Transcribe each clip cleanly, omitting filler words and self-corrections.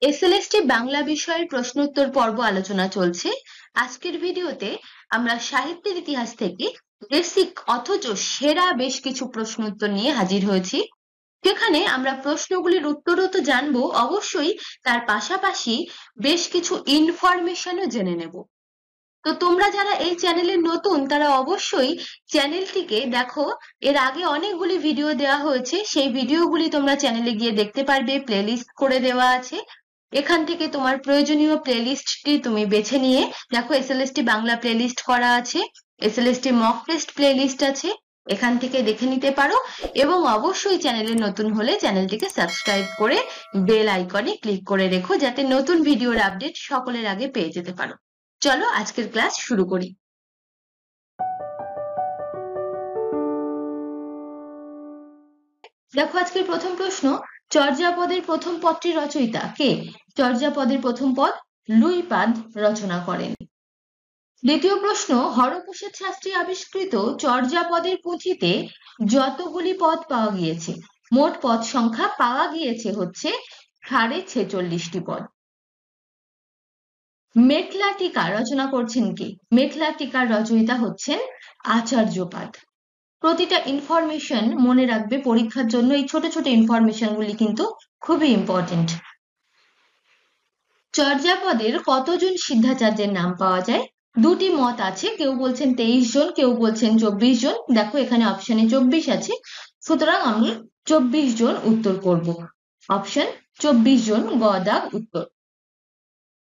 SLST Bangla বিষয়ের প্রশ্নোত্তর পর্ব আলোচনা চলছে। আজকের ভিডিওতে আমরা সাহিত্যের ইতিহাস থেকে বেসিক অথচ সেরা বেশ কিছু প্রশ্নোত্তর নিয়ে হাজির হয়েছি। সেখানে আমরা প্রশ্নগুলির উত্তরও তো জানবো, অবশ্যই তার পাশাপাশি বেশ কিছু ইনফরমেশনও জেনে নেব। তো তোমরা যারা এই চ্যানেলে নতুন তারা অবশ্যই চ্যানেলটিকে দেখো, এর আগে অনেকগুলি ভিডিও দেওয়া হয়েছে, সেই ভিডিওগুলি তোমরা চ্যানেলে গিয়ে দেখতে পারবে, প্লেলিস্ট করে দেওয়া আছে। এখান থেকে তোমার প্রয়োজনীয় প্লেলিস্টটি তুমি বেছে নিয়ে দেখো, এসএলএসটি বাংলা প্লেলিস্ট করা আছে, এসএলএসটি মক টেস্ট প্লেলিস্ট আছে, এখান থেকে দেখে নিতে পারো। এবং অবশ্যই চ্যানেলে নতুন হলে চ্যানেলটিকে সাবস্ক্রাইব করে বেল আইকনে ক্লিক করে রেখো, যাতে নতুন ভিডিওর আপডেট সকলের আগে পেয়ে যেতে পারো। চলো আজকের ক্লাস শুরু করি। দেখো আজকের প্রথম প্রশ্ন, চর্যাপদের প্রথম পদটির রচয়িতা কে? চর্যাপদের প্রথম পদ লুইপাদ রচনা করেন। দ্বিতীয় প্রশ্ন, হরপ্রসাদ শাস্ত্রী আবিষ্কৃত চর্যাপদের পুঁথিতে যতগুলি পদ পাওয়া গিয়েছে? মোট পদ সংখ্যা পাওয়া গিয়েছে হচ্ছে 46.5টি পদ। মেখলা টিকা রচনা করছেন কে? মেখলা টিকার রচয়িতা হচ্ছেন আচার্যপাদ। প্রতিটা ইনফরমেশন মনে রাখবে পরীক্ষার জন্য, এই ছোট ছোট ইনফরমেশন গুলি কিন্তু খুবই ইম্পর্টেন্ট। চর্যাপদের কতজন সিদ্ধাচার্যের নাম পাওয়া যায়? দুটি মত আছে, কেউ বলছেন 23 জন, কেউ বলছেন 24 জন। দেখো এখানে অপশনে 24 আছে, সুতরাং আমি 24 জন উত্তর করব। অপশন 24 জন গ দাগ উত্তর।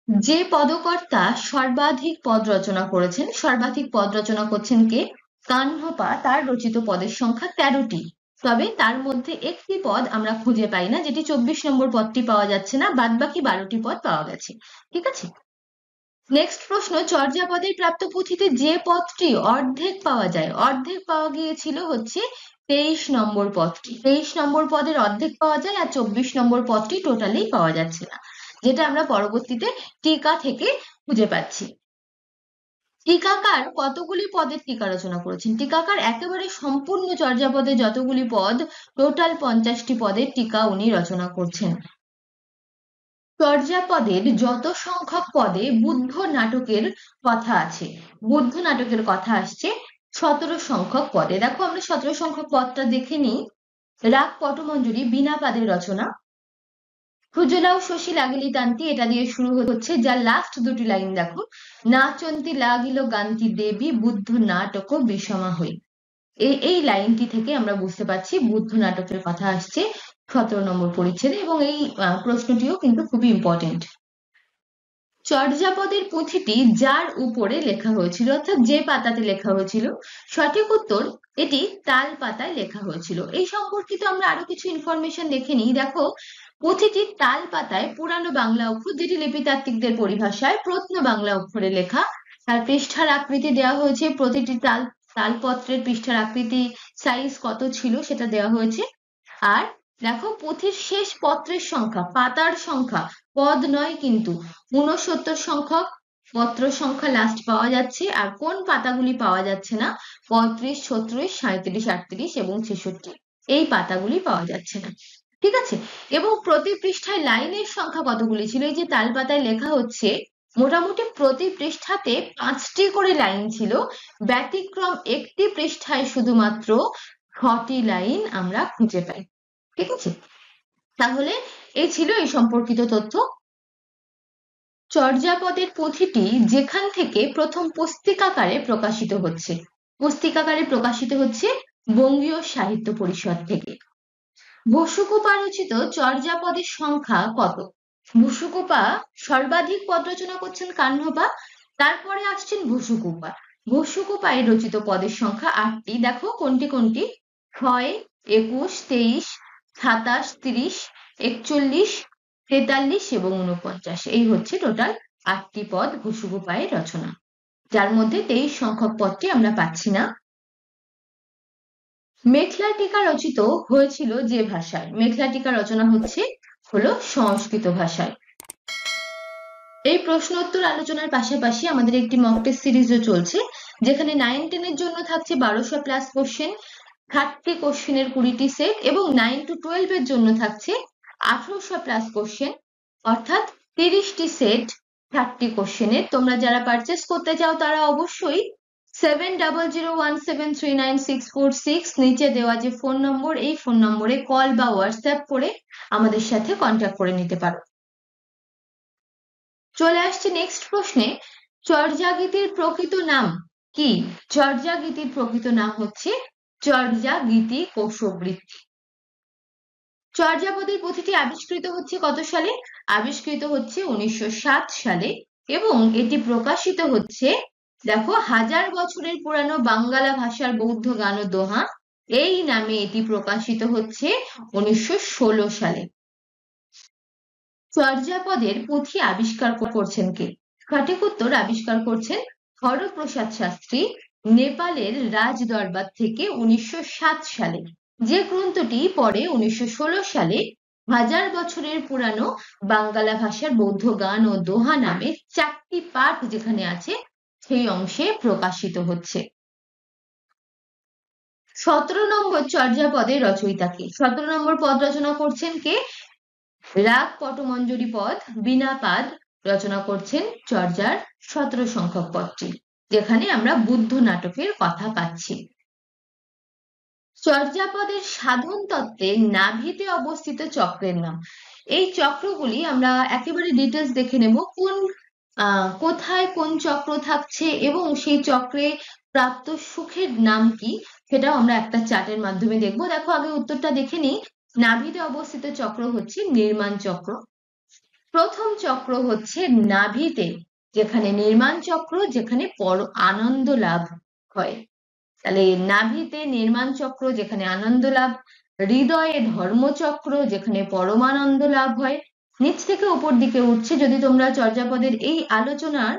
যে পদকর্তা সর্বাধিক পদ রচনা করেছেন, সর্বাধিক পদ রচনা করছেন কে? কাহ্নপা। তার রচিত পদের সংখ্যা 13টি, তবে তার মধ্যে একটি পদ আমরা খুঁজে পাই না, যেটি 24 নম্বর পদটি পাওয়া যাচ্ছে না, বাদ বাকি 12টি পদ পাওয়া গেছে। ঠিক আছে, নেক্সট প্রশ্ন, চর্যাপদের প্রাপ্ত পুঁথিতে যে পদটি অর্ধেক পাওয়া যায়, অর্ধেক পাওয়া গিয়েছিল হচ্ছে 23 নম্বর পদটি। 23 নম্বর পদের অর্ধেক পাওয়া যায়, আর 24 নম্বর পদটি টোটালি পাওয়া যাচ্ছে না, যেটা আমরা পরবর্তীতে টিকা থেকে খুঁজে পাচ্ছি। টিকাকার কতগুলি পদের টিকা রচনা করেছেন? টিকাকার একেবারে সম্পূর্ণ চর্যাপদে যতগুলি পদ, টোটাল 50টি পদের টিকা উনি রচনা করছেন। চর্যাপদের যত সংখ্যক পদে বুদ্ধ নাটকের কথা আছে? বুদ্ধ নাটকের কথা আসছে 17 সংখ্যক পদে। দেখো আমরা 17 সংখ্যক পদটা দেখে নিই। রাগ পটমঞ্জুরি বিনা পাদের রচনা। সুজলাও শশী লাগিলি তান্তি, এটা দিয়ে শুরু হচ্ছে, যার লাস্ট দুটি লাইন দেখো, নাচন্তি লাগিল গান্তি দেবী বুদ্ধ নাটক বিষমা হই। এই লাইনটি থেকে আমরা বুঝতে পারছি বুদ্ধ নাটকের কথা আসছে 17 নম্বর পরিচ্ছেদে, এবং এই প্রশ্নটিও কিন্তু খুবই ইম্পর্টেন্ট। চর্যাপদের পুঁথিটি যার উপরে লেখা হয়েছিল, অর্থাৎ যে পাতাতে লেখা হয়েছিল, সঠিক উত্তর এটি তাল পাতায় লেখা হয়েছিল। এই সম্পর্কিত আমরা আরো কিছু ইনফরমেশন দেখে নিই। দেখো পুঁথিটি তাল পাতায় পুরানো বাংলা অক্ষর, যেটি লিপিতাত্ত্বিকদের পরিভাষায় প্রত্ন বাংলা অক্ষরে লেখা। তার পৃষ্ঠার আকৃতি দেওয়া হয়েছে, প্রতিটি তালপত্রের পৃষ্ঠার আকৃতি সাইজ কত ছিল সেটা দেওয়া হয়েছে। আর দেখো পুঁথির শেষ পত্রের সংখ্যা, পাতার সংখ্যা, পদ নয় কিন্তু, 69 সংখ্যক পত্র সংখ্যা লাস্ট পাওয়া যাচ্ছে। আর কোন পাতাগুলি পাওয়া যাচ্ছে না? 35, 36, 37, 38 এবং 66, এই পাতাগুলি পাওয়া যাচ্ছে না। ঠিক আছে, এবং প্রতি পৃষ্ঠায় লাইনের সংখ্যা কতগুলি ছিল? এই যে তাল পাতায় লেখা হচ্ছে, মোটামুটি প্রতি পৃষ্ঠাতে 5টি করে লাইন ছিল, ব্যতিক্রম একটি পৃষ্ঠায় শুধুমাত্র 6টি লাইন আমরা খুঁজে পাই। ঠিক আছে, তাহলে এই ছিল এই সম্পর্কিত তথ্য। চর্যাপদের পুঁথিটি যেখান থেকে প্রথম পুস্তিকাকারে প্রকাশিত হচ্ছে, পুস্তিকাকারে প্রকাশিত হচ্ছে বঙ্গীয় সাহিত্য পরিষদ থেকে। বসুকোপা রচিত চর্যাপদের সংখ্যা কত? বসুকোপা সর্বাধিক পদ রচনা করছেন কাহ্নপা, তারপরে আসছেন বসুকোপা। বসুকোপায় রচিত পদের সংখ্যা 8টি। দেখো কোনটি কোনটি? 6, 21, 23, 27, 30, 41, 43 এবং 49, এই হচ্ছে টোটাল 8টি পদ বসুকোপায়ের রচনা, যার মধ্যে 23 সংখ্যক পদটি আমরা পাচ্ছি না। মেখলা টিকা রচিত হয়েছিল যে ভাষায়? মেখলা টিকা রচনা হলো সংস্কৃত ভাষায়। এই প্রশ্নোত্তর আলোচনার পাশাপাশি আমাদের একটি মক টেস্ট সিরিজও চলছে, যেখানে 9, 10 এর জন্য থাকছে 1200 প্লাস কোশ্চেন, 30 কোশ্চেনের 20টি সেট, এবং 9 to 12 এর জন্য থাকছে 1800 প্লাস কোশ্চেন, অর্থাৎ 30টি সেট 30 কোশ্চেনের। তোমরা যারা পারচেস করতে চাও তারা অবশ্যই 7001739646 নিচে দেওয়া যে ফোন নম্বর, এই ফোন নম্বরে কল বা হোয়াটসঅ্যাপ করে আমাদের সাথে কন্ট্যাক্ট করে নিতে পারো। চলে আসছে নেক্সট প্রশ্নে, চর্যা গীতির প্রকৃত নাম কি? চর্যা গীতির প্রকৃত নাম হচ্ছে চর্যা গীতি কোশবৃত্তি। চর্যাপদের পুঁথিটি আবিষ্কৃত হচ্ছে কত সালে? আবিষ্কৃত হচ্ছে 1907 সালে এবং এটি প্রকাশিত হচ্ছে, দেখো, 1000 বছরের পুরানো বাঙ্গালা ভাষার বৌদ্ধ গান ও দোহা, এই নামে এটি প্রকাশিত হচ্ছে 1916 সালে। চর্যাপদের পুঁথি আবিষ্কার করছেন কে? সঠিক উত্তর, আবিষ্কার করছেন হরপ্রসাদ শাস্ত্রী, নেপালের রাজ দরবার থেকে 1907 সালে। যে গ্রন্থটি পরে 1916 সালে 1000 বছরের পুরানো বাঙ্গালা ভাষার বৌদ্ধ গান ও দোহা নামে 4টি পাঠ যেখানে আছে সেই অংশে প্রকাশিত হচ্ছে। 17 নম্বর চর্যাপদের রচয়িতা কে? 17 নম্বর পদ রচনা করছেন কে? রাগ পটমঞ্জরি পদ বীণাপাদ রচনা করছেন চর্যার 17 সংখ্যক পদটি, যেখানে আমরা বুদ্ধ নাটকের কথা পাচ্ছি। চর্যাপদের সাধন তত্ত্বে নাভিতে অবস্থিত চক্রের নাম। এই চক্রগুলি আমরা একেবারে ডিটেলস দেখে নেব, কোথায় কোন চক্র থাকছে এবং সেই চক্রে প্রাপ্ত সুখের নাম কি, সেটাও আমরা একটা চার্টের মাধ্যমে দেখবো। দেখো, আগে উত্তরটা দেখে নিই। নাভিতে অবস্থিত চক্র হচ্ছে নির্মাণ চক্র। প্রথম চক্র হচ্ছে নাভিতে, যেখানে নির্মাণ চক্র, যেখানে আনন্দ লাভ হয়। তাহলে নাভিতে নির্মাণ চক্র, যেখানে আনন্দ লাভ। হৃদয়ে ধর্মচক্র, যেখানে পরমানন্দ লাভ হয়। নিচ থেকে উপর দিকে উঠছে। যদি তোমরা চর্যাপদের এই আলোচনার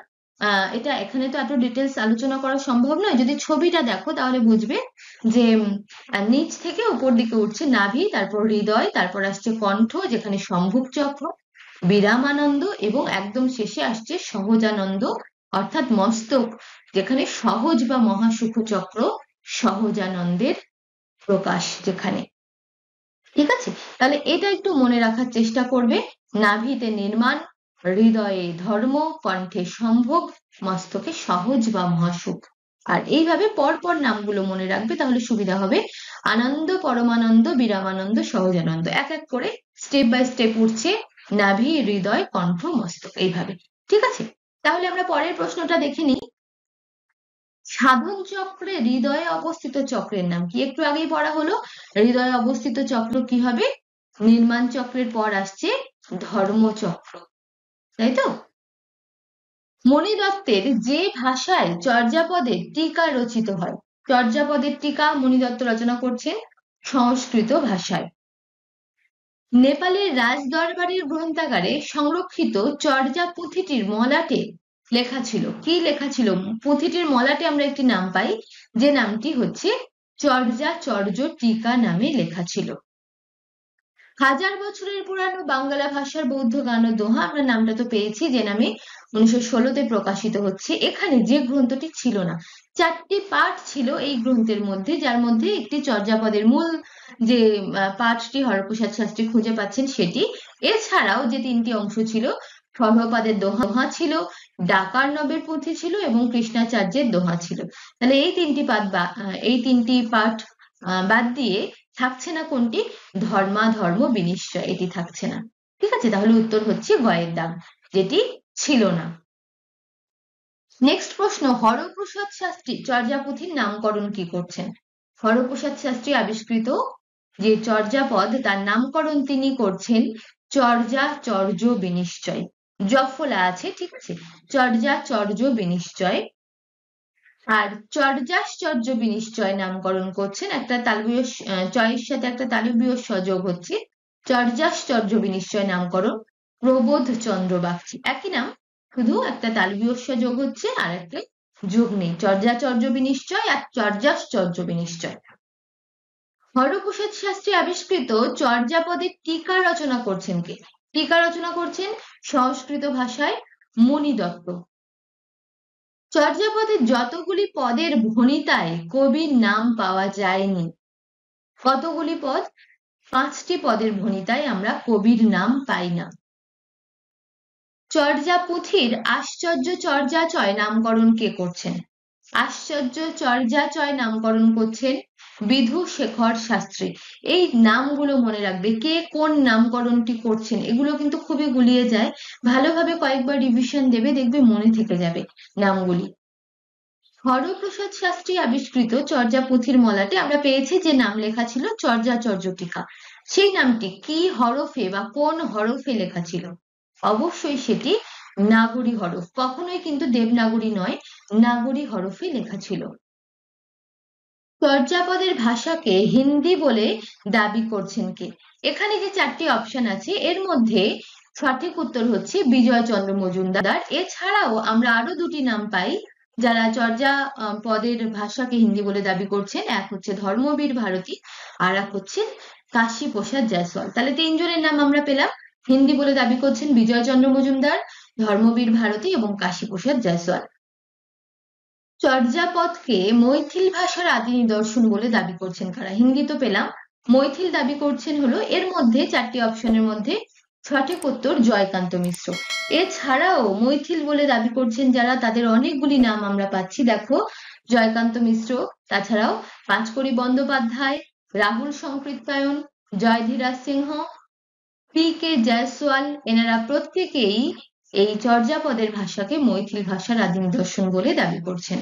এটা এখানে তো এত ডিটেলস আলোচনা করা সম্ভব নয়, যদি ছবিটা দেখো তাহলে বুঝবে যে নিচ থেকে উপর দিকে উঠছে নাভি, তারপর হৃদয়, তারপর আসছে কণ্ঠ, যেখানে সম্ভোগ চক্র, বিরামানন্দ, এবং একদম শেষে আসছে সহজানন্দ অর্থাৎ মস্তক, যেখানে সহজ বা মহাসুখ চক্র, সহজানন্দের প্রকাশ যেখানে। ঠিক আছে, তাহলে এটা একটু মনে রাখার চেষ্টা করবে। নাভিতে নির্মাণ, হৃদয়ে ধর্ম, কণ্ঠে সম্ভোগ, মস্তকে সহজ বা মহাসুখ। আর এইভাবে পরপর নামগুলো মনে রাখবে, তাহলে সুবিধা হবে। আনন্দ, পরমানন্দ, বিরামানন্দ, সহজানন্দ, এক এক করে স্টেপ বাই স্টেপ উঠছে নাভি, হৃদয়, কণ্ঠ, মস্তক, এইভাবে। ঠিক আছে, তাহলে আমরা পরের প্রশ্নটা দেখে নিই। সাধন চক্রে হৃদয়ে অবস্থিত চক্রের নাম কি? একটু আগেই পড়া হলো। হৃদয়ে অবস্থিত চক্র কি হবে? নির্মাণ চক্রের পর আসছে ধর্মচক্র, তাই তো? মণিদত্তের যে ভাষায় চর্যাপদের টিকা রচিত হয়, চর্যাপদের টিকা মণিদত্ত রচনা করছেন সংস্কৃত ভাষায়। নেপালের রাজদরবারের গ্রন্থাগারে সংরক্ষিত চর্যা পুঁথিটির মলাটে লেখা ছিল, কি লেখা ছিল? পুঁথিটির মলাটে আমরা একটি নাম পাই, যে নামটি হচ্ছে চর্যাচর্য টিকা নামে লেখা ছিল। 1000 বছরের পুরানো বাংলা ভাষার বৌদ্ধ গান ও দোহা, আমরা নামটা তো পেয়েছি, যে নামে 1916-তে প্রকাশিত হচ্ছে। এখানে যে গ্রন্থটি ছিল না, 4টি পাঠ ছিল এই গ্রন্থের মধ্যে, যার মধ্যে একটি চর্যাপদের মূল যে পাঠটি হরপ্রসাদ শাস্ত্রী খুঁজে পাচ্ছেন সেটি। এছাড়াও যে 3টি অংশ ছিল, সর্বপাদের দোহা ছিল, ডাকার্ণবের পুঁথি ছিল এবং কৃষ্ণাচার্যের দোহা ছিল। তাহলে এই 3টি পাঠ বাদ দিয়ে থাকছে না কোনটি? ধর্মাধর্ম বিনিশ্চয়, এটি থাকছে না। ঠিক আছে, তাহলে উত্তর হচ্ছে গয়ের দাগ, যেটি ছিল না। নেক্সট প্রশ্ন, হরপ্রসাদ শাস্ত্রী চর্যাপুঁথির নামকরণ কি করছেন? হরপ্রসাদ শাস্ত্রী আবিষ্কৃত যে চর্যাপদ, তার নামকরণ তিনি করছেন চর্যাচর্য বিনিশ্চয়। জফলা আছে, ঠিক আছে, চর্যাচর্য বিনিশ্চয়। আর চর্যাশ্চর্য বিনিশ্চয় নামকরণ করছেন, একটা তালবীয় চয়ের সাথে একটা তালবীয় যোগ হচ্ছে, চর্যাশ্চর্য বিনিশ্চয় নামকরণ প্রবোধ চন্দ্র বাগচি। একই নাম, শুধু একটা তালবীয় যোগ হচ্ছে আর একটা যোগ নেই, চর্যাচর্য বিনিশ্চয় আর চর্যাশ্চর্য বিনিশ্চয়। হরপ্রসাদ শাস্ত্রী আবিষ্কৃত চর্যাপদের টিকা রচনা করছেন কে? টিকা রচনা করছেন সংস্কৃত ভাষায় মণিদত্ত। চর্যাপদের যতগুলি পদের ভণিতায় কবির নাম পাওয়া যায়নি, কতগুলি পদ? 5টি পদের ভণিতায় আমরা কবির নাম পাই না। চর্যা পুঁথির আশ্চর্য চর্যাচয় নামকরণ কে করছেন? আশ্চর্য চর্যাচয় নামকরণ করছেন বিধু শেখর শাস্ত্রী। এই নামগুলো মনে রাখবে, কে কোন নামকরণটি করছেন, এগুলো কিন্তু খুবই গুলিয়ে যায়। ভালোভাবে কয়েকবার রিভিশন দেবে, দেখবে মনে থেকে যাবে নামগুলি। হরপ্রসাদ শাস্ত্রী আবিষ্কৃত চর্যা পুঁথির মলাটে আমরা পেয়েছি যে নাম লেখা ছিল চর্যাচর্য টিকা। সেই নামটি কি হরফে বা কোন হরফে লেখা ছিল? অবশ্যই সেটি নাগরী হরফ, কখনোই কিন্তু দেবনাগরী নয়, নাগরী হরফে লেখা ছিল। চর্যাপদের ভাষাকে হিন্দি বলে দাবি করছেন কে? এখানে যে চারটি অপশন আছে এর মধ্যে সঠিক উত্তর হচ্ছে বিজয়চন্দ্র মজুমদার। এছাড়াও আমরা আরো দুটি নাম পাই যারা চর্যা পদের ভাষাকে হিন্দি বলে দাবি করছেন। এক হচ্ছে ধর্মবীর ভারতী, আর এক হচ্ছে কাশী প্রসাদ জয়সওয়াল। তাহলে তিনজনের নাম আমরা পেলাম। হিন্দি বলে দাবি করছেন বিজয়চন্দ্র মজুমদার, ধর্মবীর ভারতী এবং কাশী প্রসাদ জয়সওয়াল। চর্যাপদকে মৈথিল ভাষার আদি নিদর্শন বলে দাবি করছেন কারা? হিন্দি তো পেলাম, মৈথিল দাবি করছেন হলো এর মধ্যে চারটি অপশনের মধ্যে সঠিক উত্তর জয়কান্ত মিশ্র। এছাড়াও মৈথিল বলে দাবি করছেন যারা, তাদের অনেকগুলি নাম আমরা পাচ্ছি। দেখো, জয়কান্ত মিশ্র, তাছাড়াও পাঁচকড়ি বন্দ্যোপাধ্যায়, রাহুল সংকৃত্যায়ন, জয়ধীরাজ সিংহ, পি.কে. জয়সওয়াল, এনারা প্রত্যেকেই এই চর্যাপদের ভাষাকে মৈথিল ভাষার আদি নিদর্শন বলে দাবি করছেন।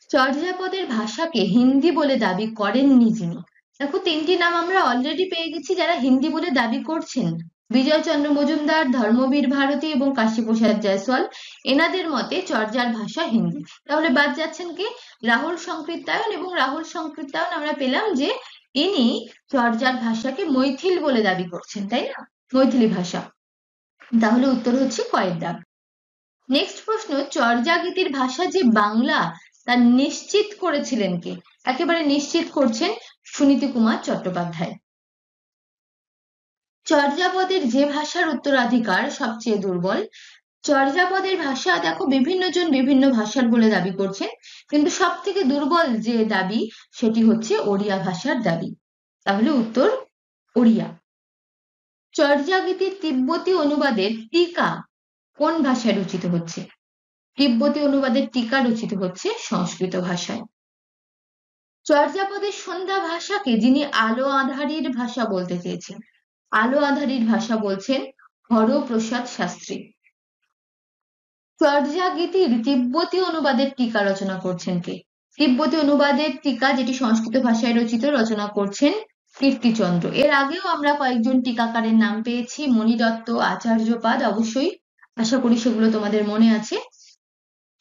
চর্যাপদের ভাষাকে হিন্দি বলে দাবি করেননি যিনি, দেখো তিনটি নাম আমরা অলরেডি পেয়ে গেছি যারা হিন্দি বলে দাবি করছেন, বিজয়চন্দ্র মজুমদার, ধর্মবীর ভারতী এবং কাশী প্রসাদ জয়সওয়াল। এনাদের মতে চর্যার ভাষা হিন্দি। তাহলে বাদ যাচ্ছেন কি? রাহুল সংকৃত্যায়ন, এবং রাহুল সংকৃত্যায়ন আমরা পেলাম যে ইনি চর্যার ভাষাকে মৈথিল বলে দাবি করছেন, তাই না? মৈথিলি ভাষা। তাহলে উত্তর হচ্ছে কয়ের দাগ। নেক্সট প্রশ্ন, চর্যা গীতির ভাষা যে বাংলা তা নিশ্চিত করেছিলেন কে? একেবারে নিশ্চিত করছেন সুনীতি কুমার চট্টোপাধ্যায়। চর্যাপদের যে ভাষার উত্তরাধিকার সবচেয়ে দুর্বল? চর্যাপদের ভাষা দেখো বিভিন্ন জন বিভিন্ন ভাষার বলে দাবি করছেন, কিন্তু সব থেকে দুর্বল যে দাবি সেটি হচ্ছে ওড়িয়া ভাষার দাবি। তাহলে উত্তর ওড়িয়া। চর্যা গীতির তিব্বতী অনুবাদের টিকা কোন ভাষায় রচিত হচ্ছে? তিব্বতী অনুবাদের টিকা রচিত হচ্ছে সংস্কৃত ভাষায়। চর্যাপদের সন্ধ্যা ভাষাকে যিনি আলো আঁধারির ভাষা বলতে চেয়েছেন, আলো আঁধারির ভাষা বলছেন হরপ্রসাদ শাস্ত্রী। চর্যা গীতির তিব্বতী অনুবাদের টিকা রচনা করছেন কে? তিব্বতী অনুবাদের টিকা যেটি সংস্কৃত ভাষায় রচিত, রচনা করছেন কীর্তিচন্দ্র। এর আগেও আমরা কয়েকজন টিকাকারের নাম পেয়েছি, মণি দত্ত, আচার্যপাদ, অবশ্যই আশা করি সেগুলো তোমাদের মনে আছে।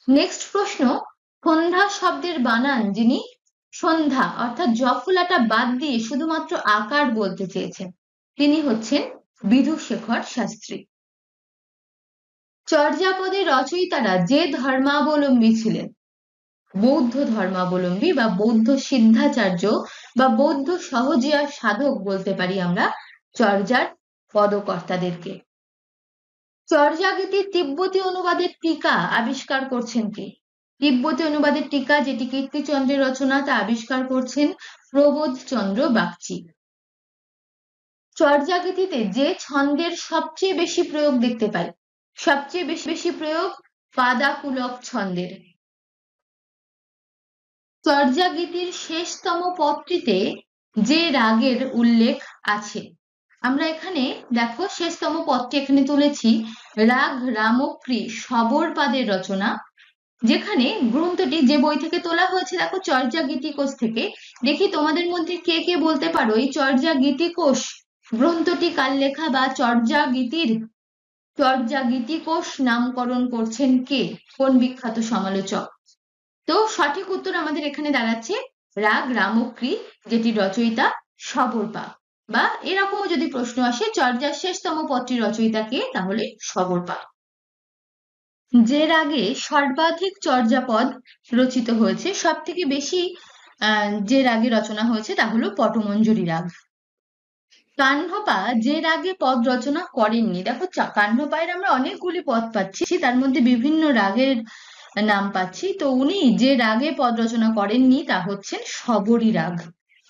নেক্সট প্রশ্ন, সন্ধ্যা শব্দের বানান যিনি সন্ধ্যা অর্থাৎ জফলাটা বাদ দিয়ে শুধুমাত্র আকার বলতে চেয়েছেন, তিনি হচ্ছেন বিধু শেখর শাস্ত্রী। চর্যাপদের রচয়িতারা যে ধর্মাবলম্বী ছিলেন, বৌদ্ধ ধর্মাবলম্বী বা বৌদ্ধ সিদ্ধাচার্য বা বৌদ্ধ সহজিয়া সাধক বলতে পারি আমরা চর্যার পদকর্তাদেরকে। চর্যা গীতির তিব্বতী অনুবাদের টিকা আবিষ্কার করছেন কে? তিব্বতী অনুবাদের টিকা যেটি কীর্তিচন্দ্রের রচনা, তা আবিষ্কার করছেন প্রবোধচন্দ্র বাগচি। চর্যা গীতিতে যে ছন্দের সবচেয়ে বেশি প্রয়োগ দেখতে পাই, সবচেয়ে বেশি প্রয়োগ পাদাকুলক ছন্দের। চর্যা গীতির শেষতম পদটিতে যে রাগের উল্লেখ আছে, আমরা এখানে দেখো শেষতম পদটি এখানে তুলেছি, রাগ রামক্রী সবরপাদের রচনা। যেখানে গ্রন্থটি যে বই থেকে তোলা হয়েছে, দেখো চর্যা গীতিকোষ থেকে। দেখি তোমাদের মধ্যে কে কে বলতে পারো এই চর্যা গীতিকোষ গ্রন্থটি কার লেখা, বা চর্যা গীতিকোষ নামকরণ করছেন কে, কোন বিখ্যাত সমালোচক? তো সঠিক উত্তর আমাদের এখানে দাঁড়াচ্ছে রাগ রামক্রী, যেটি রচয়িতা সবরপা। বা এরকমও যদি প্রশ্ন আসে চর্যার শেষতম পদটির রচয়িতা কে, তাহলে সবরপা। যে রাগে সর্বাধিক চর্যাপদ রচিত হয়েছে, সব থেকে বেশি যে রাগে রচনা হয়েছে তা হলো পটমঞ্জরি রাগ। কাহ্নপা যে রাগে পদ রচনা করেননি, দেখো কাহ্নপায়ের আমরা অনেকগুলি পদ পাচ্ছি, তার মধ্যে বিভিন্ন রাগের নাম পাচ্ছি, তো উনি যে রাগে পদ রচনা করেননি তা হচ্ছেন শবরী রাগ।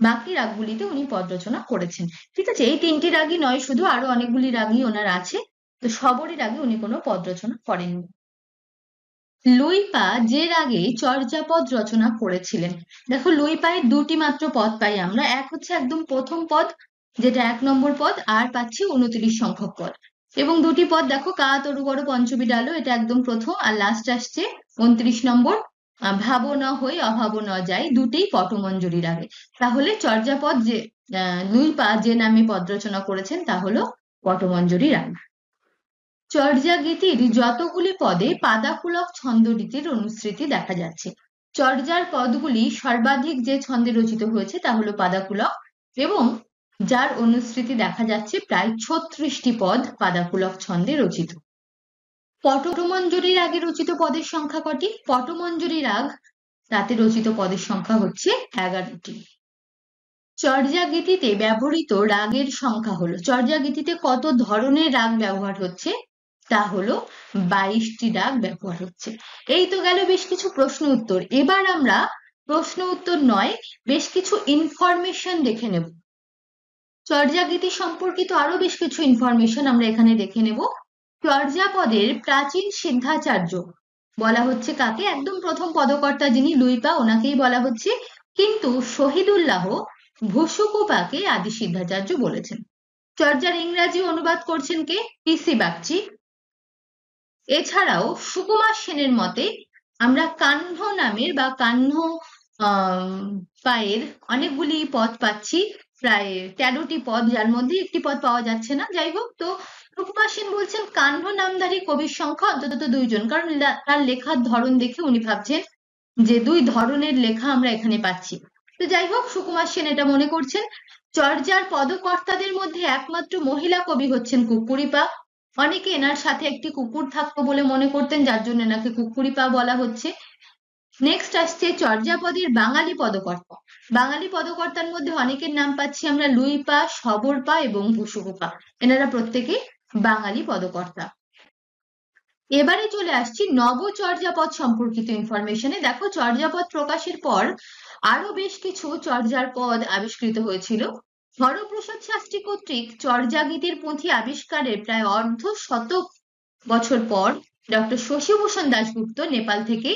বাকি রাগগুলিতে উনি পদ রচনা করেছেন। ঠিক আছে, এই তিনটি রাগই নয় শুধু, আরো অনেকগুলি রাগই ওনার আছে, তো শবরীর আগে উনি কোনো পদ রচনা করেননি। লুইপা যে রাগে চর্যাপদ রচনা করেছিলেন, দেখো লুইপায় দুটি মাত্র পদ পাই আমরা, এক হচ্ছে একদম প্রথম পদ যেটা 1 নম্বর পদ, আর পাচ্ছি 29 সংখ্যক পদ, এবং দুটি পদ দেখো কা তরু বড় পঞ্চমী ডালো, এটা একদম প্রথম, আর লাস্ট আসছে 29 নম্বর ভাবো ন হই অভাবো ন যাই, দুটেই পটমঞ্জরির আগে। তাহলে চর্যাপদ যে লুইপা যে নামে পদ রচনা করেছেন তা হলো পটমঞ্জরির রাগ। চর্যাগীতির যতগুলি পদে পাদাকুলক ছন্দরীতির অনুসৃতি দেখা যাচ্ছে, চর্যার পদগুলি সর্বাধিক যে ছন্দে রচিত হয়েছে তা হলো পাদাকুলক, এবং যার অনুসৃতি দেখা যাচ্ছে প্রায় 36টি পদ পাদাকুলক ছন্দে রচিত। পটমঞ্জরি রাগে রচিত পদের সংখ্যা কটি? পটমঞ্জরি রাগ তাতে রচিত পদের সংখ্যা হচ্ছে 11টি। চর্যাগীতিতে ব্যবহৃত রাগের সংখ্যা হলো, চর্যাগীতিতে কত ধরনের রাগ ব্যবহার হচ্ছে? তা হলো 22টি রাগ ব্যবহার হচ্ছে। এই তো গেল বেশ কিছু প্রশ্ন উত্তর। এবার আমরা প্রশ্ন উত্তর নয়, বেশ কিছু ইনফরমেশন দেখে নেব। চর্যাগীতি সম্পর্কিত আরো বেশ কিছু ইনফরমেশন আমরা এখানে দেখে নেব। চর্যাপদের প্রাচীন সিদ্ধাচার্য বলা হচ্ছে কাকে? একদম প্রথম পদকর্তা যিনি লুইপা, ওনাকেই বলা হচ্ছে, কিন্তু শহীদুল্লাহ ভুসুকুপাকে আদি সিদ্ধাচার্য বলেছেন। চর্যার ইংরাজি অনুবাদ করছেন কে? পিসি বাগচি। এছাড়াও সুকুমার সেনের মতে আমরা কাহ্ন নামের বা কাহ্ন পায়ের অনেকগুলি পদ পাচ্ছি, প্রায় 13টি পদ, যার মধ্যে একটি পদ পাওয়া যাচ্ছে না। যাই হোক, তো সুকুমার সেন বলছেন কাহ্ন নামধারী কবির সংখ্যা অন্তত 2 জন, কারণ তার লেখার ধরন দেখে উনি ভাবছেন যে 2 ধরনের লেখা আমরা এখানে পাচ্ছি। তো যাই হোক, সুকুমার সেন এটা মনে করছেন। চর্যার পদকর্তাদের মধ্যে একমাত্র মহিলা কবি হচ্ছেন কুক্কুরিপা। অনেকে এনার সাথে একটি কুকুর থাকতো বলে মনে করতেন, যার জন্য এনাকে কুক্কুরিপা বলা হচ্ছে। নেক্সট আসছে চর্যাপদের বাঙালি পদকর্তা। বাঙালি পদকর্তার মধ্যে অনেকের নাম পাচ্ছি আমরা লুইপা, শবরপা এবং ভুসুকুপা, এনারা প্রত্যেকে বাঙালি পদকর্তা। এবারে চলে আসছি নবচর্যাপদ সম্পর্কিত ইনফরমেশনে। দেখো, চর্যাপদ প্রকাশের পর আরো বেশ কিছু চর্যার পদ আবিষ্কৃত হয়েছিল। হরপ্রসাদ শাস্ত্রী কর্তৃক চর্যাগীতির পুঁথি আবিষ্কারের প্রায় অর্ধ শতক বছর পর ডক্টর শশীভূষণ দাশগুপ্ত নেপাল থেকে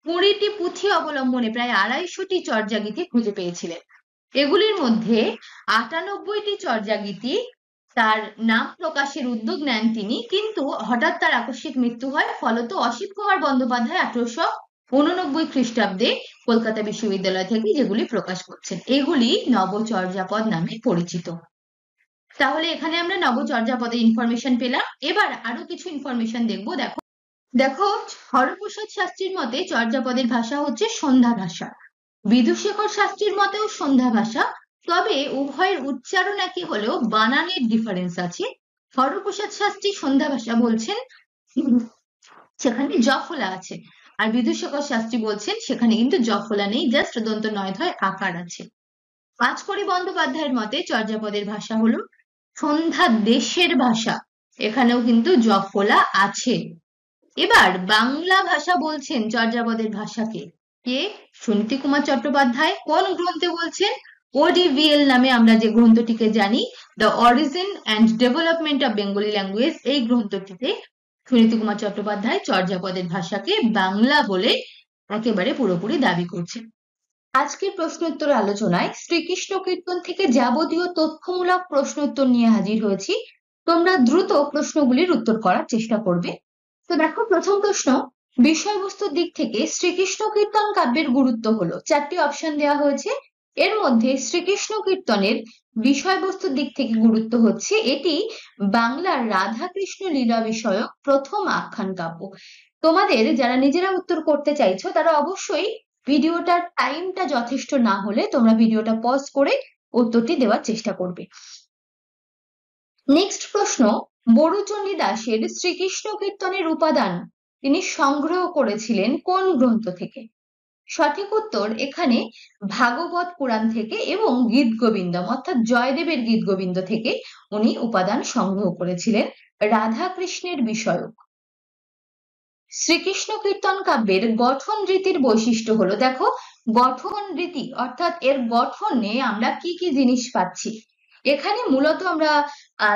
20টি পুঁথি অবলম্বনে প্রায় 250টি চর্যাগীতি খুঁজে পেয়েছিলেন। এগুলির মধ্যে 98টি চর্যাগীতি তার নাম প্রকাশের উদ্যোগ নেন তিনি, কিন্তু হঠাৎ তার আকস্মিক মৃত্যু হয়। ফলত অসিত কুমার বন্দ্যোপাধ্যায় 1889 খ্রিস্টাব্দে কলকাতা বিশ্ববিদ্যালয় থেকে যেগুলি প্রকাশ করছেন, এগুলি নবচর্যাপদ নামে পরিচিত। তাহলে এখানে আমরা নবচর্যাপদের ইনফরমেশন পেলাম। এবার আরো কিছু ইনফরমেশন দেখবো। দেখো হরপ্রসাদ শাস্ত্রীর মতে চর্যাপদের ভাষা হচ্ছে সন্ধ্যা ভাষা, বিধুশেখর শাস্ত্রীর মতেও সন্ধ্যা ভাষা, তবে উভয়ের উচ্চারণ একই হলেও বানানের ডিফারেন্স আছে। হরপ্রসাদ শাস্ত্রী সন্ধ্যা ভাষা বলছেন সেখানে জফলা আছে, আর বিধুশেখর শাস্ত্রী বলছেন সেখানে কিন্তু জফলা নেই, জাস্ট দন্ত নয়ধয় আকার আছে। পাঁচকড়ি বন্দ্যোপাধ্যায়ের মতে চর্যাপদের ভাষা হলো সন্ধ্যা দেশের ভাষা, এখানেও কিন্তু জফলা আছে। এবার বাংলা ভাষা বলছেন চর্যাপদের ভাষাকে কে? সুনীতি কুমার চট্টোপাধ্যায়। কোন গ্রন্থে বলছেন? ODVL নামে আমরা যে গ্রন্থটিকে জানি, the origin and development of Bengali language, এই গ্রন্থটিতে সুনীতি কুমার চট্টোপাধ্যায় চর্যাপদের ভাষাকে বাংলা বলে একেবারে পুরোপুরি দাবি করছেন। আজকের প্রশ্ন উত্তর আলোচনায় শ্রীকৃষ্ণ কীর্তন থেকে যাবতীয় তথ্যমূলক প্রশ্ন উত্তর নিয়ে হাজির হয়েছি। তোমরা দ্রুত প্রশ্নগুলির উত্তর করার চেষ্টা করবে। তো দেখো, প্রথম প্রশ্ন, বিষয়বস্তুর দিক থেকে শ্রীকৃষ্ণ কীর্তন কাব্যের গুরুত্ব হলো। 4টি অপশন দেওয়া হয়েছে, এর মধ্যে শ্রীকৃষ্ণ কীর্তনের বিষয়বস্তুর দিক থেকে গুরুত্ব হচ্ছে এটি বাংলার রাধাকৃষ্ণ লীলা বিষয়ক প্রথম আখ্যান কাব্য। তোমাদের যারা নিজেরা উত্তর করতে চাইছো তারা অবশ্যই ভিডিওটার টাইমটা যথেষ্ট না হলে তোমরা ভিডিওটা পজ করে উত্তরটি দেওয়ার চেষ্টা করবে। নেক্সট প্রশ্ন, বড়ুচণ্ডী দাসের শ্রীকৃষ্ণ কীর্তনের উপাদান তিনি সংগ্রহ করেছিলেন কোন গ্রন্থ থেকে? সঠিক উত্তর এখানে ভাগবত পুরাণ থেকে এবং গীত গোবিন্দম অর্থাৎ জয়দেবের গীত গোবিন্দ থেকে উনি উপাদান সংগ্রহ করেছিলেন রাধা কৃষ্ণের বিষয়ক। শ্রীকৃষ্ণ কীর্তন কাব্যের গঠন রীতির বৈশিষ্ট্য হলো, দেখো গঠন রীতি অর্থাৎ এর গঠনে আমরা কি কি জিনিস পাচ্ছি। এখানে মূলত আমরা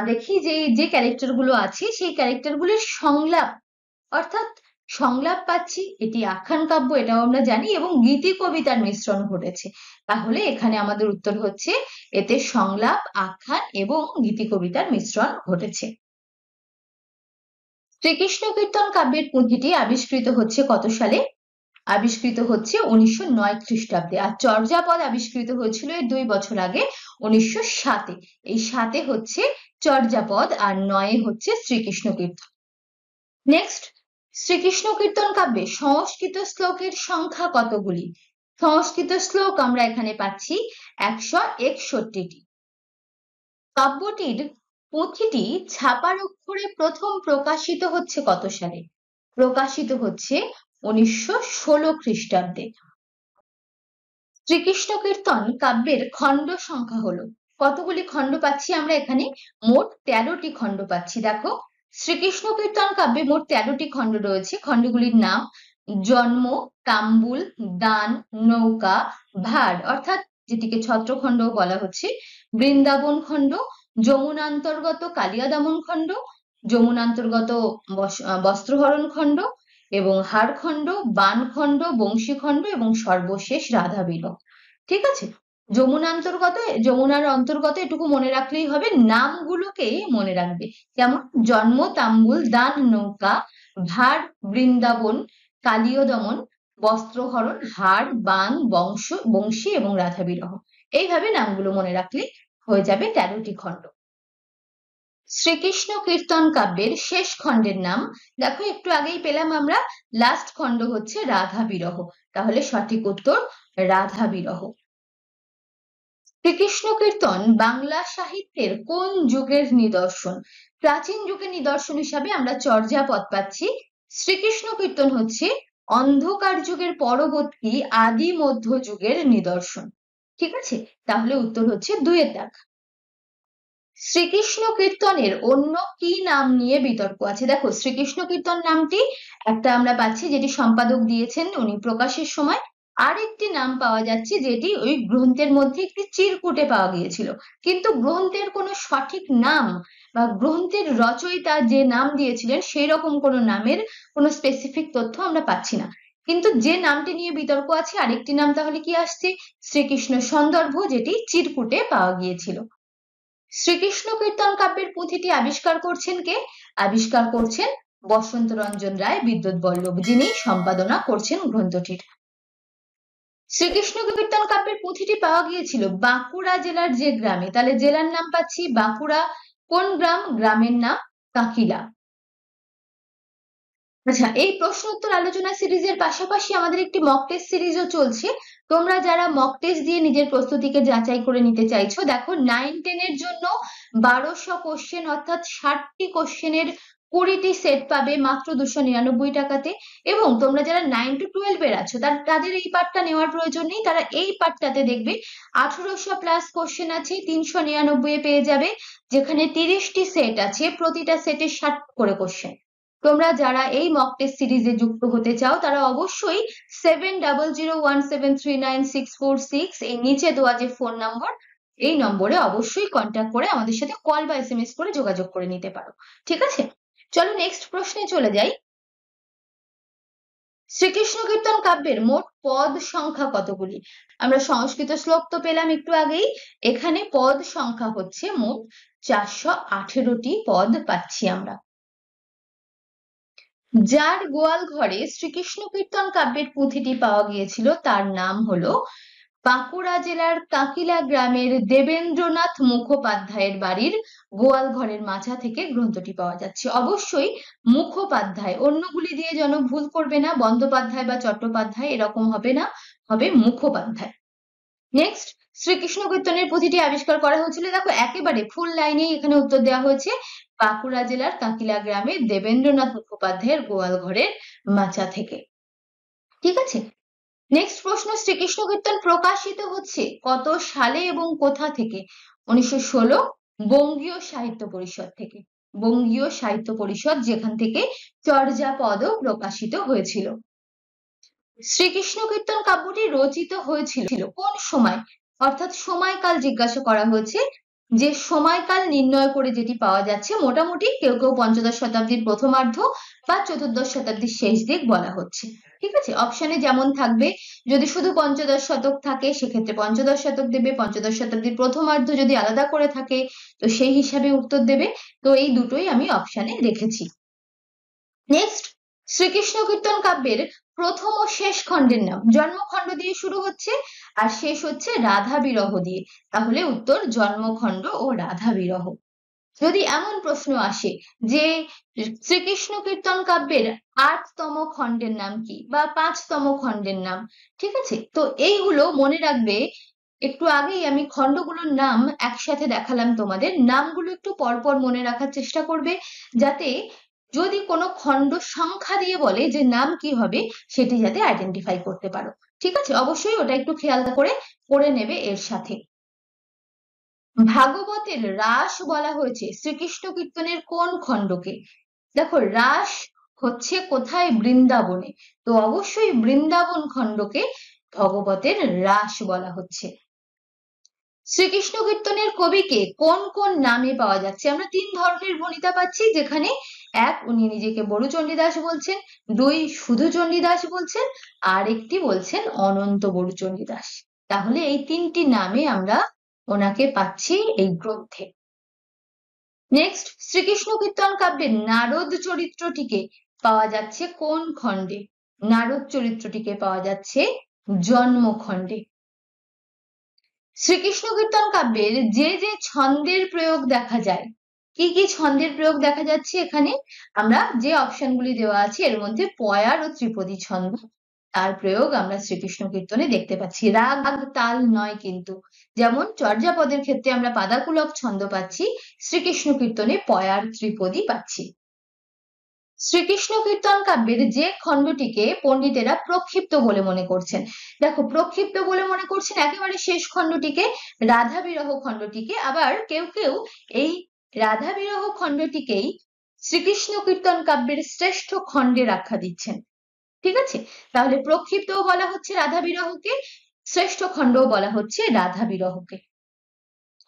দেখি যে ক্যারেক্টার গুলো আছে সেই ক্যারেক্টার গুলির সংলাপ, অর্থাৎ সংলাপ পাচ্ছি। এটি আখ্যান কাব্য, এটাও আমরা জানি, এবং গীতি কবিতার মিশ্রণ ঘটেছে। তাহলে এখানে আমাদের উত্তর হচ্ছে এতে সংলাপ, আখ্যান এবং গীতি কবিতার মিশ্রণ ঘটেছে। শ্রীকৃষ্ণ কীর্তন কাব্যের পুঁথিটি আবিষ্কৃত হচ্ছে কত সালে? আবিষ্কৃত হচ্ছে 1909 খ্রিস্টাব্দে। আর চর্যাপদ আবিষ্কৃত হয়েছিল এর 2 বছর আগে 1907-এ। এই 7-এ হচ্ছে চর্যাপদ আর 9-এ হচ্ছে শ্রীকৃষ্ণ কীর্তন। নেক্সট, শ্রীকৃষ্ণ কীর্তন কাব্যে সংস্কৃত শ্লোকের সংখ্যা কতগুলি? সংস্কৃত শ্লোক আমরা এখানে পাচ্ছি 161টি। কাব্যটির পুঁথিটি ছাপার অক্ষরে প্রথম প্রকাশিত হচ্ছে কত সালে? প্রকাশিত হচ্ছে 1916 খ্রিস্টাব্দে। শ্রীকৃষ্ণ কীর্তন কাব্যের খণ্ড সংখ্যা হলো, কতগুলি খণ্ড পাচ্ছি আমরা এখানে? মোট 13টি খণ্ড পাচ্ছি। দেখো, শ্রীকৃষ্ণ কীর্তন কাব্যে মোট 13টি খণ্ড রয়েছে। খণ্ডগুলির নাম জন্ম, তাম্বুল, দান, নৌকা, ভার অর্থাৎ যেটিকে ছত্রখণ্ড বলা হচ্ছে, বৃন্দাবন খণ্ড, যমুনান্তর্গত কালিয়া দমন খণ্ড, যমুনান্তর্গত বস্ত্রহরণ খণ্ড এবং হারখণ্ড, বানখণ্ড, বংশীখণ্ড এবং সর্বশেষ রাধা বিরহ। ঠিক আছে, যমুনার অন্তর্গত এটুকু মনে রাখলেই হবে, নামগুলোকে মনে রাখবে। যেমন জন্ম, তাম্বুল, দান, নৌকা, ভার, বৃন্দাবন, কালীয় দমন, বস্ত্রহরণ, হার, বান, বংশী এবং রাধা বিরহ। এইভাবে নামগুলো মনে রাখলে হয়ে যাবে 13টি খণ্ড। শ্রীকৃষ্ণ কীর্তন কাব্যের শেষ খণ্ডের নাম, দেখো একটু আগেই পেলাম আমরা, লাস্ট খণ্ড হচ্ছে রাধা বিরহ। তাহলে সঠিক উত্তর রাধা বিরহ। শ্রীকৃষ্ণ কীর্তন বাংলা সাহিত্যের কোন যুগের নিদর্শন? প্রাচীন যুগের নিদর্শন হিসাবে আমরা চর্যাপদ পাচ্ছি। শ্রীকৃষ্ণ কীর্তন হচ্ছে অন্ধকার যুগের পরবর্তী আদি মধ্য যুগের নিদর্শন। ঠিক আছে, তাহলে উত্তর হচ্ছে 2-এর দাগ। শ্রীকৃষ্ণ কীর্তনের অন্য কি নাম নিয়ে বিতর্ক আছে? দেখো, শ্রীকৃষ্ণ কীর্তন নামটি একটা আমরা পাচ্ছি যেটি সম্পাদক দিয়েছেন উনি প্রকাশের সময়। আরেকটি নাম পাওয়া যাচ্ছে যেটি ওই গ্রন্থের মধ্যে একটি চিরকুটে পাওয়া গিয়েছিল, কিন্তু গ্রন্থের কোনো সঠিক নাম বা গ্রন্থের রচয়িতা যে নাম দিয়েছিলেন সেই রকম কোনো নামের কোনো স্পেসিফিক তথ্য আমরা পাচ্ছি না। কিন্তু যে নামটি নিয়ে বিতর্ক আছে আরেকটি নাম তাহলে কি আসছে? শ্রীকৃষ্ণ সন্দর্ভ, যেটি চিরকুটে পাওয়া গিয়েছিল। শ্রীকৃষ্ণ কীর্তন কাব্যের পুঁথিটি আবিষ্কার করছেন কে? আবিষ্কার করছেন বসন্ত রঞ্জন রায় বিদ্যুৎ বল্লভ, যিনি সম্পাদনা করছেন গ্রন্থটির। শ্রীকৃষ্ণ কীর্তন কাব্যের পুঁথিটি পাওয়া গিয়েছিল বাঁকুড়া জেলার যে গ্রামে, তাহলে জেলার নাম পাচ্ছি বাঁকুড়া। কোন গ্রাম? গ্রামের নাম কাকিলা। আচ্ছা, এই প্রশ্ন উত্তর আলোচনা সিরিজের পাশাপাশি আমাদের একটি মক টেস্ট সিরিজও চলছে। তোমরা যারা মক টেস্ট দিয়ে নিজের প্রস্তুতিকে যাচাই করে নিতে চাইছো, দেখো 9-10 এর জন্য 1200 কোশ্চেন অর্থাৎ 60টি কোশ্চেনের 20টি সেট পাবে মাত্র 299 টাকাতে। এবং তোমরা যারা 9 to 12 এর আছো তাদের এই পার্টটা নেওয়ার প্রয়োজন নেই, তারা এই পার্টটাতে দেখবে 1800 প্লাস কোশ্চেন আছে, 399 এ পেয়ে যাবে, যেখানে 30টি সেট আছে, প্রতিটা সেটে 60 করে কোশ্চেন। তোমরা যারা এই মক টেস্ট সিরিজে যুক্ত হতে চাও তারা অবশ্যই 7001739646 এই নিচে দেওয়া যে ফোন নম্বর, এই নম্বরে অবশ্যই কন্ট্যাক্ট করে আমাদের সাথে কল বা SMS করে যোগাযোগ করে নিতে পারো। ঠিক আছে, চলো নেক্সট প্রশ্নে চলে যাই। শ্রীকৃষ্ণ কীর্তন কাব্যের মোট পদ সংখ্যা কতগুলি? আমরা সংস্কৃত শ্লোক তো পেলাম একটু আগেই, এখানে পদ সংখ্যা হচ্ছে মোট 418টি পদ পাচ্ছি আমরা। যার গোয়াল ঘরে শ্রীকৃষ্ণ কীর্তন কাব্যের পুঁথিটি পাওয়া গিয়েছিল তার নাম হলো বাঁকুড়া জেলার কাকিলা গ্রামের দেবেন্দ্রনাথ মুখোপাধ্যায়ের বাড়ির গোয়াল ঘরের মাচা থেকে গ্রন্থটি পাওয়া যাচ্ছে। অবশ্যই মুখোপাধ্যায়, অন্যগুলি দিয়ে যেন ভুল করবে না, বন্দ্যোপাধ্যায় বা চট্টোপাধ্যায় এরকম হবে না, হবে মুখোপাধ্যায়। নেক্সট, শ্রীকৃষ্ণ কীর্তনের পুঁথিটি আবিষ্কার করা হয়েছিল, দেখো একেবারে ফুল লাইনেই এখানে উত্তর দেওয়া হয়েছে, বাঁকুড়া জেলার কাকিলা গ্রামে দেবেন্দ্রনাথ মুখোপাধ্যায়ের গোয়াল ঘরের মাচা থেকে। ঠিক আছে, নেক্সট প্রশ্ন, শ্রীকৃষ্ণ কীর্তন প্রকাশিত হচ্ছে কত সালে এবং কোথা থেকে? 1916 বঙ্গীয় সাহিত্য পরিষদ থেকে। বঙ্গীয় সাহিত্য পরিষদ, যেখান থেকে চর্যাপদও প্রকাশিত হয়েছিল। শ্রীকৃষ্ণ কীর্তন কাব্যটি রচিত হয়েছিল কোন সময়? অর্থাৎ সময়কাল জিজ্ঞাসা করা হয়েছে। যে সময়কাল নির্ণয় করে যেটি পাওয়া যাচ্ছে, মোটামুটি কেউ কেউ পঞ্চদশ শতাব্দীর প্রথমার্ধ বা চতুর্দশ শতাব্দীর শেষ দিক বলা হচ্ছে। ঠিক আছে, অপশনে যেমন থাকবে, যদি শুধু পঞ্চদশ শতক থাকে সেক্ষেত্রে পঞ্চদশ শতক দেবে, পঞ্চদশ শতাব্দীর প্রথমার্ধ যদি আলাদা করে থাকে তো সেই হিসাবে উত্তর দেবে। তো এই দুটোই আমি অপশনে রেখেছি। নেক্সট, শ্রীকৃষ্ণ কীর্তন কাব্যের প্রথম ও শেষ খণ্ডের নাম। জন্মখণ্ড দিয়ে শুরু হচ্ছে আর শেষ হচ্ছে রাধা বিরহ দিয়ে, তাহলে উত্তর জন্মখণ্ড ও রাধা বিরহ। যদি এমন প্রশ্ন আসে যে শ্রীকৃষ্ণ কীর্তন কাব্যের ৮তম খণ্ডের নাম কি বা ৫তম খণ্ডের নাম, ঠিক আছে, তো এইগুলো মনে রাখবে। একটু আগেই আমি খণ্ডগুলোর নাম একসাথে দেখালাম তোমাদের, নামগুলো একটু পরপর মনে রাখার চেষ্টা করবে, যাতে যদি কোনো খণ্ড সংখ্যা দিয়ে বলে যে নাম কি হবে সেটি যাতে আইডেন্টিফাই করতে পারো। ঠিক আছে, অবশ্যই ওটা একটু খেয়াল করে পড়ে নেবে এর সাথে। ভাগবতের রাস বলা হয়েছে শ্রীকৃষ্ণ কীর্তনের কোন খণ্ডকে? দেখো, রাস হচ্ছে কোথায়? বৃন্দাবনে, তো অবশ্যই বৃন্দাবন খণ্ডকে ভগবতের রাস বলা হচ্ছে। শ্রীকৃষ্ণ কীর্তনের কবিকে কোন কোন নামে পাওয়া যাচ্ছে? আমরা 3 ধরনের ভণিতা পাচ্ছি, যেখানে 1 উনি নিজেকে বড়ু চণ্ডীদাস বলছেন, 2 শুধু চণ্ডীদাস বলছেন, আর একটি বলছেন অনন্ত বড়ু চণ্ডীদাস। তাহলে এই 3টি নামে আমরা ওনাকে পাচ্ছি এই গ্রন্থে। নেক্সট, শ্রীকৃষ্ণ কীর্তন কাব্যের নারদ চরিত্রটিকে পাওয়া যাচ্ছে কোন খণ্ডে? নারদ চরিত্রটিকে পাওয়া যাচ্ছে জন্মখণ্ডে। শ্রীকৃষ্ণ কীর্তন কাব্যের যে যে ছন্দের প্রয়োগ দেখা যায়, কি কি ছন্দের প্রয়োগ দেখা যাচ্ছে এখানে? আমরা যে অপশনগুলি দেওয়া আছে এর মধ্যে পয়ার ও ত্রিপদী ছন্দ, তার প্রয়োগ আমরা শ্রীকৃষ্ণ কীর্তনে দেখতে পাচ্ছি। রাগ তাল নয় কিন্তু, যেমন চর্যাপদের ক্ষেত্রে আমরা পাদাকুলক ছন্দ পাচ্ছি, শ্রীকৃষ্ণ কীর্তনে পয়ার ত্রিপদী পাচ্ছি। শ্রীকৃষ্ণ কীর্তন কাব্যের যে খণ্ডটিকে পণ্ডিতেরা প্রক্ষিপ্ত বলে মনে করছেন, দেখো প্রক্ষিপ্ত বলে মনে করছেন একেবারে শেষ খণ্ডটিকে, রাধা বিরহ খণ্ডটিকে, আবার কেউ কেউ এই রাধা বিরহ খণ্ডটিকেই শ্রীকৃষ্ণ কীর্তন কাব্যের শ্রেষ্ঠ খণ্ডের আখ্যা দিচ্ছেন। ঠিক আছে, তাহলে প্রক্ষিপ্তও বলা হচ্ছে রাধা বিরহকে, শ্রেষ্ঠ খণ্ডও বলা হচ্ছে রাধা বিরহকে।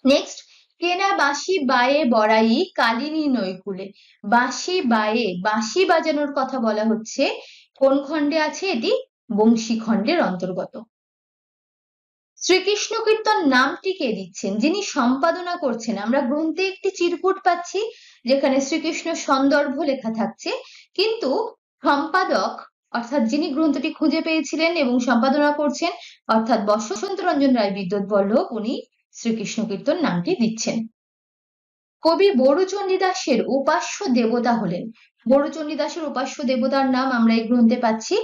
নেক্সট, কেনা বাঁশি বায়ে বড়াই কালিনী নৈকুলে। বাঁশি বায়ে, বাঁশি বাজানোর কথা বলা হচ্ছে, কোন খণ্ডে আছে এটি? বংশী খণ্ডের অন্তর্গত। শ্রীকৃষ্ণ কীর্তন নামটি কে দিচ্ছেন? যিনি সম্পাদনা করছেন, আমরা গ্রন্থে একটি চিরকুট পাচ্ছি যেখানে শ্রীকৃষ্ণ সন্দর্ভ লেখা থাকছে, কিন্তু সম্পাদক অর্থাৎ যিনি গ্রন্থটি খুঁজে পেয়েছিলেন এবং সম্পাদনা করছেন অর্থাৎ বসন্ত রঞ্জন রায় বিদ্যুৎ বল্লভ, উনি শ্রীকৃষ্ণ কীর্তন নামটি দিচ্ছেন। কবি বড়ু চণ্ডীদাসের উপাস্য দেবতা হলেন। বড়ু চণ্ডীদাসের উপাস্য দেবতার নাম আমরা এই গ্রন্থে পাচ্ছি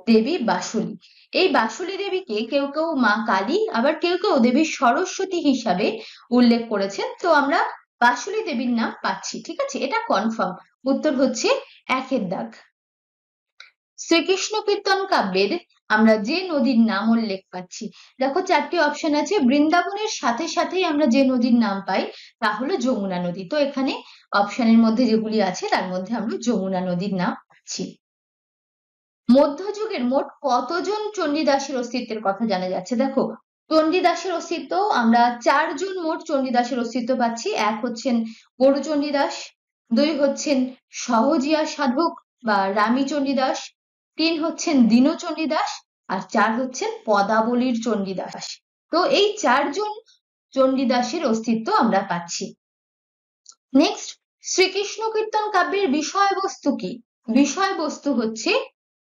দেবী বাসুলী। এই বাসুলী দেবীকে কেউ কেউ মা কালী, আবার কেউ কেউ দেবী সরস্বতী হিসাবে উল্লেখ করেছেন, তো আমরা বাসুলী দেবীর নাম পাচ্ছি। ঠিক আছে, এটা কনফার্ম, উত্তর হচ্ছে 1-এর দাগ। শ্রীকৃষ্ণ কীর্তন কাব্যের আমরা যে নদীর নাম উল্লেখ পাচ্ছি, দেখো 4টি অপশন আছে, বৃন্দাবনের সাথে সাথেই আমরা যে নদীর নাম পাই তা হলো যমুনা নদী, তো এখানে অপশনের মধ্যে যেগুলি আছে তার মধ্যে আমরা যমুনা নদীর নাম পাচ্ছি। মধ্যযুগের মোট কতজন চণ্ডীদাসের অস্তিত্বের কথা জানা যাচ্ছে? দেখো, চণ্ডীদাসের অস্তিত্ব আমরা 4 জন মোট চণ্ডীদাসের অস্তিত্ব পাচ্ছি। 1 হচ্ছেন বড়ু চণ্ডীদাস, 2 হচ্ছেন সহজিয়া সাধক বা রামী চণ্ডীদাস, 3 হচ্ছেন দীন চণ্ডীদাস, আর 4 হচ্ছেন পদাবলীর চণ্ডীদাস। তো এই 4 জন চণ্ডীদাসের অস্তিত্ব আমরা পাচ্ছি। নেক্সট, শ্রীকৃষ্ণ কীর্তন কাব্যের বিষয়বস্তু কি? বিষয়বস্তু হচ্ছে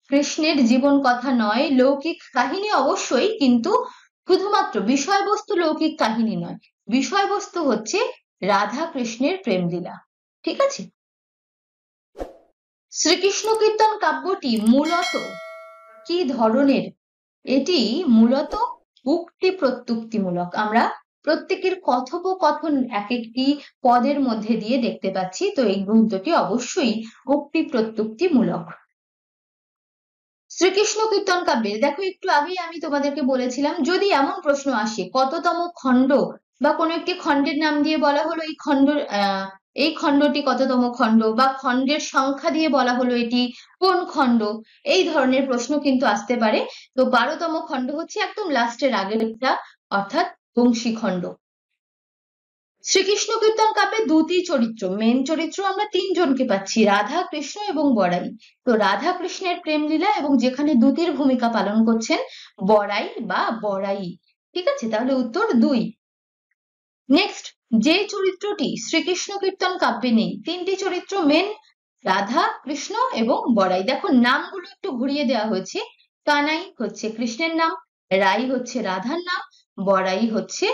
কৃষ্ণের জীবন কথা নয়, লৌকিক কাহিনী অবশ্যই, কিন্তু শুধুমাত্র বিষয়বস্তু লৌকিক কাহিনী নয়, বিষয়বস্তু হচ্ছে রাধা কৃষ্ণের প্রেমলীলা। ঠিক আছে, শ্রীকৃষ্ণ কীর্তন কাব্যটি মূলত কি ধরনের? এটি মূলত উক্তি প্রত্যুক্তিমূলক। আমরা প্রত্যেকের কথোপকথন এক একটি পদের মধ্যে দিয়ে দেখতে পাচ্ছি, তো এই গ্রন্থটি অবশ্যই উক্তি প্রত্যুক্তিমূলক। শ্রীকৃষ্ণ কীর্তন কাব্যে দেখো, একটু আগেই আমি তোমাদেরকে বলেছিলাম যদি এমন প্রশ্ন আসে কততম খণ্ড বা কোনো একটি খণ্ডের নাম দিয়ে বলা হলো এই খণ্ডটি কততম খণ্ড, বা খণ্ডের সংখ্যা দিয়ে বলা হলো এটি কোন খণ্ড, এই ধরনের প্রশ্ন কিন্তু আসতে পারে। তো 12তম খণ্ড হচ্ছে একদম লাস্টের আগেরটা, অর্থাৎ বংশী খণ্ড। শ্রীকৃষ্ণ কীর্তন কাব্যে দুটি চরিত্র, মেন চরিত্র আমরা তিনজনকে পাচ্ছি, রাধা কৃষ্ণ এবং বড়াই। তো রাধা কৃষ্ণের প্রেম লীলা এবং যেখানে দুটির ভূমিকা পালন করছেন বড়াই বা বড়াই। ঠিক আছে, তাহলে উত্তর 2। নেক্সট, যে চরিত্রটি শ্রীকৃষ্ণ কীর্তন কাব্যে নেই, তিনটি চরিত্র মেন, রাধা কৃষ্ণ এবং বড়াই। দেখো নামগুলো একটু ঘুরিয়ে দেওয়া হয়েছে, কানাই হচ্ছে কৃষ্ণের নাম, রাই হচ্ছে রাধার নাম, বড়াই হচ্ছে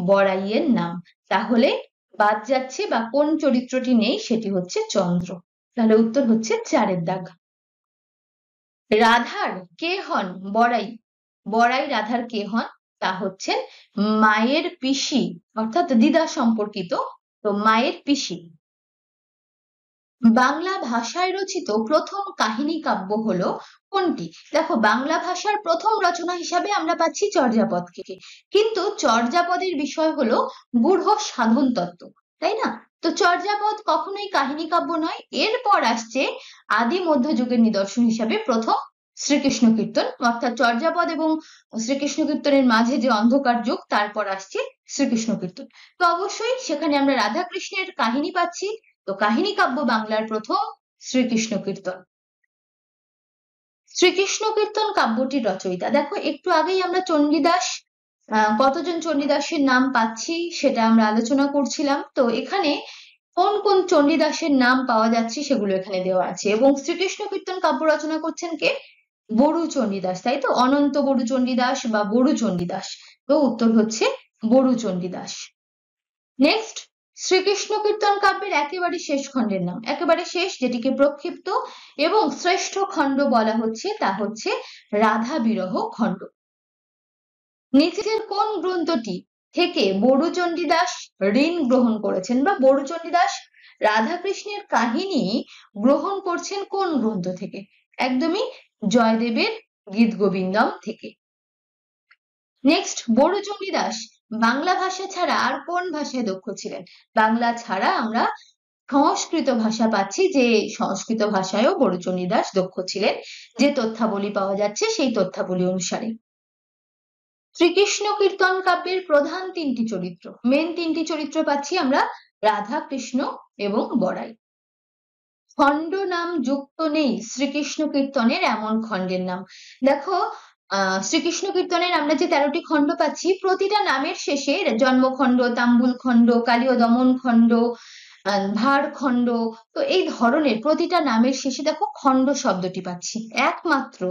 বড়াইয়ের নাম। তাহলে বাদ যাচ্ছে বা কোন চরিত্রটি নেই সেটি হচ্ছে চন্দ্র। তাহলে উত্তর হচ্ছে 4-এর দাগ। রাধার কে হন বড়াই? বড়াই রাধার কে হন? তা হচ্ছেন মায়ের পিসি, অর্থাৎ দিদা সম্পর্কিত, তো মায়ের পিসি। বাংলা ভাষায় রচিত প্রথম কাহিনী কাব্য হলো কোনটি? দেখো বাংলা ভাষার প্রথম রচনা হিসাবে আমরা পাচ্ছি চর্যাপদকে, কিন্তু চর্যাপদের বিষয় হলো গূঢ় সাধন তত্ত্ব, তাই না? তো চর্যাপদ কখনোই কাহিনী কাব্য নয়। এরপর আসছে আদি মধ্যযুগের নিদর্শন হিসাবে প্রথম শ্রীকৃষ্ণ কীর্তন, অর্থাৎ চর্যাপদ এবং শ্রীকৃষ্ণ কীর্তনের মাঝে যে অন্ধকার যুগ, তারপর আসছে শ্রীকৃষ্ণ কীর্তন। তো অবশ্যই সেখানে আমরা রাধা কৃষ্ণের কাহিনী পাচ্ছি। তো কাহিনী কাব্য বাংলার প্রথম শ্রীকৃষ্ণ কীর্তন। শ্রীকৃষ্ণ কীর্তন কাব্যটির রচয়িতা, দেখো একটু আগেই আমরা চণ্ডীদাস, কতজন চণ্ডীদাসের নাম পাচ্ছি সেটা আমরা আলোচনা করছিলাম। তো এখানে কোন কোন চণ্ডীদাসের নাম পাওয়া যাচ্ছে সেগুলো এখানে দেওয়া আছে। এবং শ্রীকৃষ্ণ কীর্তন কাব্য রচনা করছেন কে? বড়ু চণ্ডীদাস, তাই তো, অনন্ত বড়ু চণ্ডীদাস বা বড়ু চণ্ডীদাস। তো উত্তর হচ্ছে বড়ু চণ্ডীদাস। নেক্সট, শ্রীকৃষ্ণ কীর্তন কাব্যের একেবারে শেষ খণ্ডের নাম, একেবারে শেষ যেটিকে প্রক্ষিপ্ত এবং শ্রেষ্ঠ খণ্ড বলা হচ্ছে তা হচ্ছে রাধা বিরহ খণ্ড। নিচের কোন গ্রন্থটি থেকে বড়ু চণ্ডীদাস ঋণ গ্রহণ করেছেন, বা বড়ু চণ্ডীদাস রাধাকৃষ্ণের কাহিনী গ্রহণ করছেন কোন গ্রন্থ থেকে? একদমই জয়দেবের গীত গোবিন্দম থেকে। নেক্সট, বড়ু চণ্ডীদাস বাংলা ভাষা ছাড়া আর কোন ভাষায় দক্ষ ছিলেন? বাংলা ছাড়া আমরা সংস্কৃত ভাষা পাচ্ছি, যে সংস্কৃত ভাষায়ও বড়ু চণ্ডীদাস দক্ষ ছিলেন, যে তথ্যাবলী পাওয়া যাচ্ছে সেই তথ্যাবলী অনুসারে। শ্রীকৃষ্ণ কীর্তন কাব্যের প্রধান তিনটি চরিত্র, মেন তিনটি চরিত্র পাচ্ছি আমরা, রাধা কৃষ্ণ এবং বড়াই। খণ্ড নাম যুক্ত নেই শ্রীকৃষ্ণ কীর্তনের এমন খণ্ডের নাম। দেখো শ্রীকৃষ্ণ কীর্তনের আমরা যে 13টি খণ্ড পাচ্ছি, প্রতিটা নামের শেষে জন্মখণ্ড, তাম্বুল খণ্ড, কালীয় দমন খণ্ড, ভার খণ্ড, তো এই ধরনের প্রতিটা নামের শেষে দেখো খণ্ড শব্দটি পাচ্ছি। একমাত্র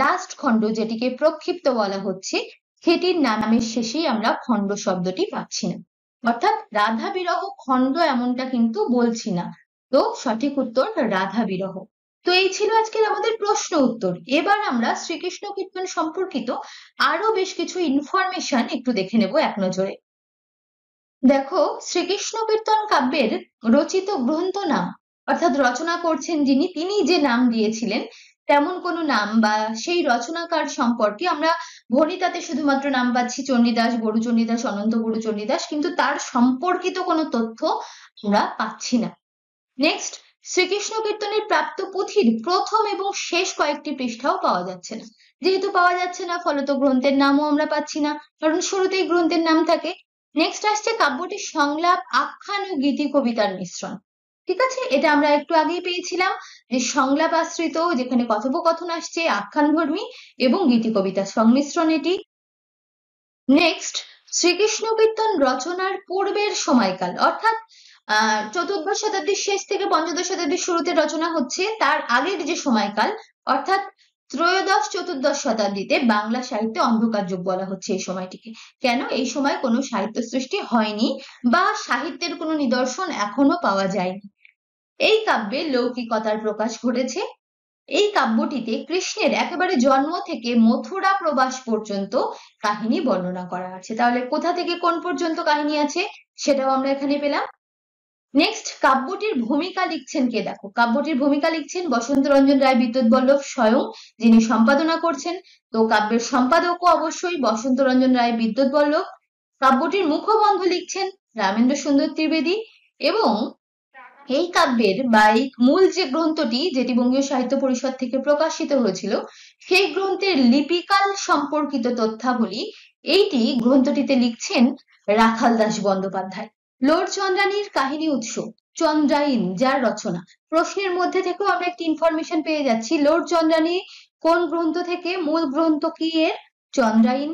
লাস্ট খণ্ড যেটিকে প্রক্ষিপ্ত বলা হচ্ছে, সেটির নামের শেষেই আমরা খণ্ড শব্দটি পাচ্ছি না, অর্থাৎ রাধা বিরহ খণ্ড এমনটা কিন্তু বলছি না। তো সঠিক উত্তর রাধা বিরহ। তো এই ছিল আজকের আমাদের প্রশ্ন উত্তর। এবার আমরা শ্রীকৃষ্ণ কীর্তন সম্পর্কিত আরো বেশ কিছু ইনফরমেশন একটু দেখে নেব এক নজরে। দেখো শ্রীকৃষ্ণ কীর্তন কাব্যের রচিত গ্রন্থ নাম, অর্থাৎ রচনা করছেন যিনি, তিনি যে নাম দিয়েছিলেন তেমন কোনো নাম বা সেই রচনাকার সম্পর্কে আমরা ভণিতাতে শুধুমাত্র নাম পাচ্ছি চণ্ডীদাস, বড়ু চণ্ডীদাস, অনন্ত বড়ু চণ্ডীদাস, কিন্তু তার সম্পর্কিত কোনো তথ্য আমরা পাচ্ছি না। নেক্সট, শ্রীকৃষ্ণ কীর্তনের প্রাপ্ত পুঁথির প্রথম এবং শেষ কয়েকটি পৃষ্ঠাও পাওয়া যাচ্ছে না। যেহেতু পাওয়া যাচ্ছে না, ফলত গ্রন্থের নামও আমরা পাচ্ছি না, কারণ শুরুতেই গ্রন্থের নাম থাকে। নেক্সট আসছে কাব্যটি সংলাপ, আখ্যান ও গীতি কবিতার মিশ্রণ। ঠিক আছে, এটা আমরা একটু আগেই পেয়েছিলাম যে সংলাপ আশ্রিত, যেখানে কথোপকথন আসছে, আখ্যান ধর্মী এবং গীতি কবিতা সংমিশ্রণ এটি। নেক্সট, শ্রীকৃষ্ণ কীর্তন রচনার পূর্বের সময়কাল, অর্থাৎ চতুর্দশ শতাব্দীর শেষ থেকে পঞ্চদশ শতাব্দীর শুরুতে রচনা হচ্ছে, তার আগের যে সময়কাল, অর্থাৎ ত্রয়োদশ চতুর্দশ শতাব্দীতে বাংলা সাহিত্যে অন্ধকার যুগ বলা হচ্ছে এই সময়টিকে। কেন? এই সময় কোনো সাহিত্য সৃষ্টি হয়নি বা সাহিত্যের কোনো নিদর্শন এখনো পাওয়া যায়নি। এই কাব্যে লৌকিকতার প্রকাশ ঘটেছে। এই কাব্যটিতে কৃষ্ণের একেবারে জন্ম থেকে মথুরা প্রবাস পর্যন্ত কাহিনী বর্ণনা করা আছে। তাহলে কোথা থেকে কোন পর্যন্ত কাহিনী আছে সেটাও আমরা এখানে পেলাম। নেক্সট, কাব্যটির ভূমিকা লিখছেন কে? দেখো কাব্যটির ভূমিকা লিখছেন বসন্ত রঞ্জন রায় বিদ্যুৎ বল্লভ স্বয়ং, যিনি সম্পাদনা করছেন। তো কাব্যের সম্পাদকও অবশ্যই বসন্ত রঞ্জন রায় বিদ্যুৎ বল্লভ। কাব্যটির মুখবন্ধ লিখছেন রামেন্দ্র সুন্দর ত্রিবেদী। এবং এই কাব্যের বা এই মূল যে গ্রন্থটি, যেটি বঙ্গীয় সাহিত্য পরিষদ থেকে প্রকাশিত হয়েছিল, সেই গ্রন্থের লিপিকাল সম্পর্কিত তথ্যাবলী এইটি গ্রন্থটিতে লিখছেন রাখাল দাস বন্দ্যোপাধ্যায়। লোড চন্দ্রানীর কাহিনী উৎস চন্দ্রায়ণ যার রচনা। প্রশ্নের মধ্যে থেকেও আমরা একটি ইনফরমেশন পেয়ে যাচ্ছি লোড চন্দ্রানী কোন গ্রন্থ থেকে, মূল গ্রন্থ কি এর? চন্দ্রায়ণ।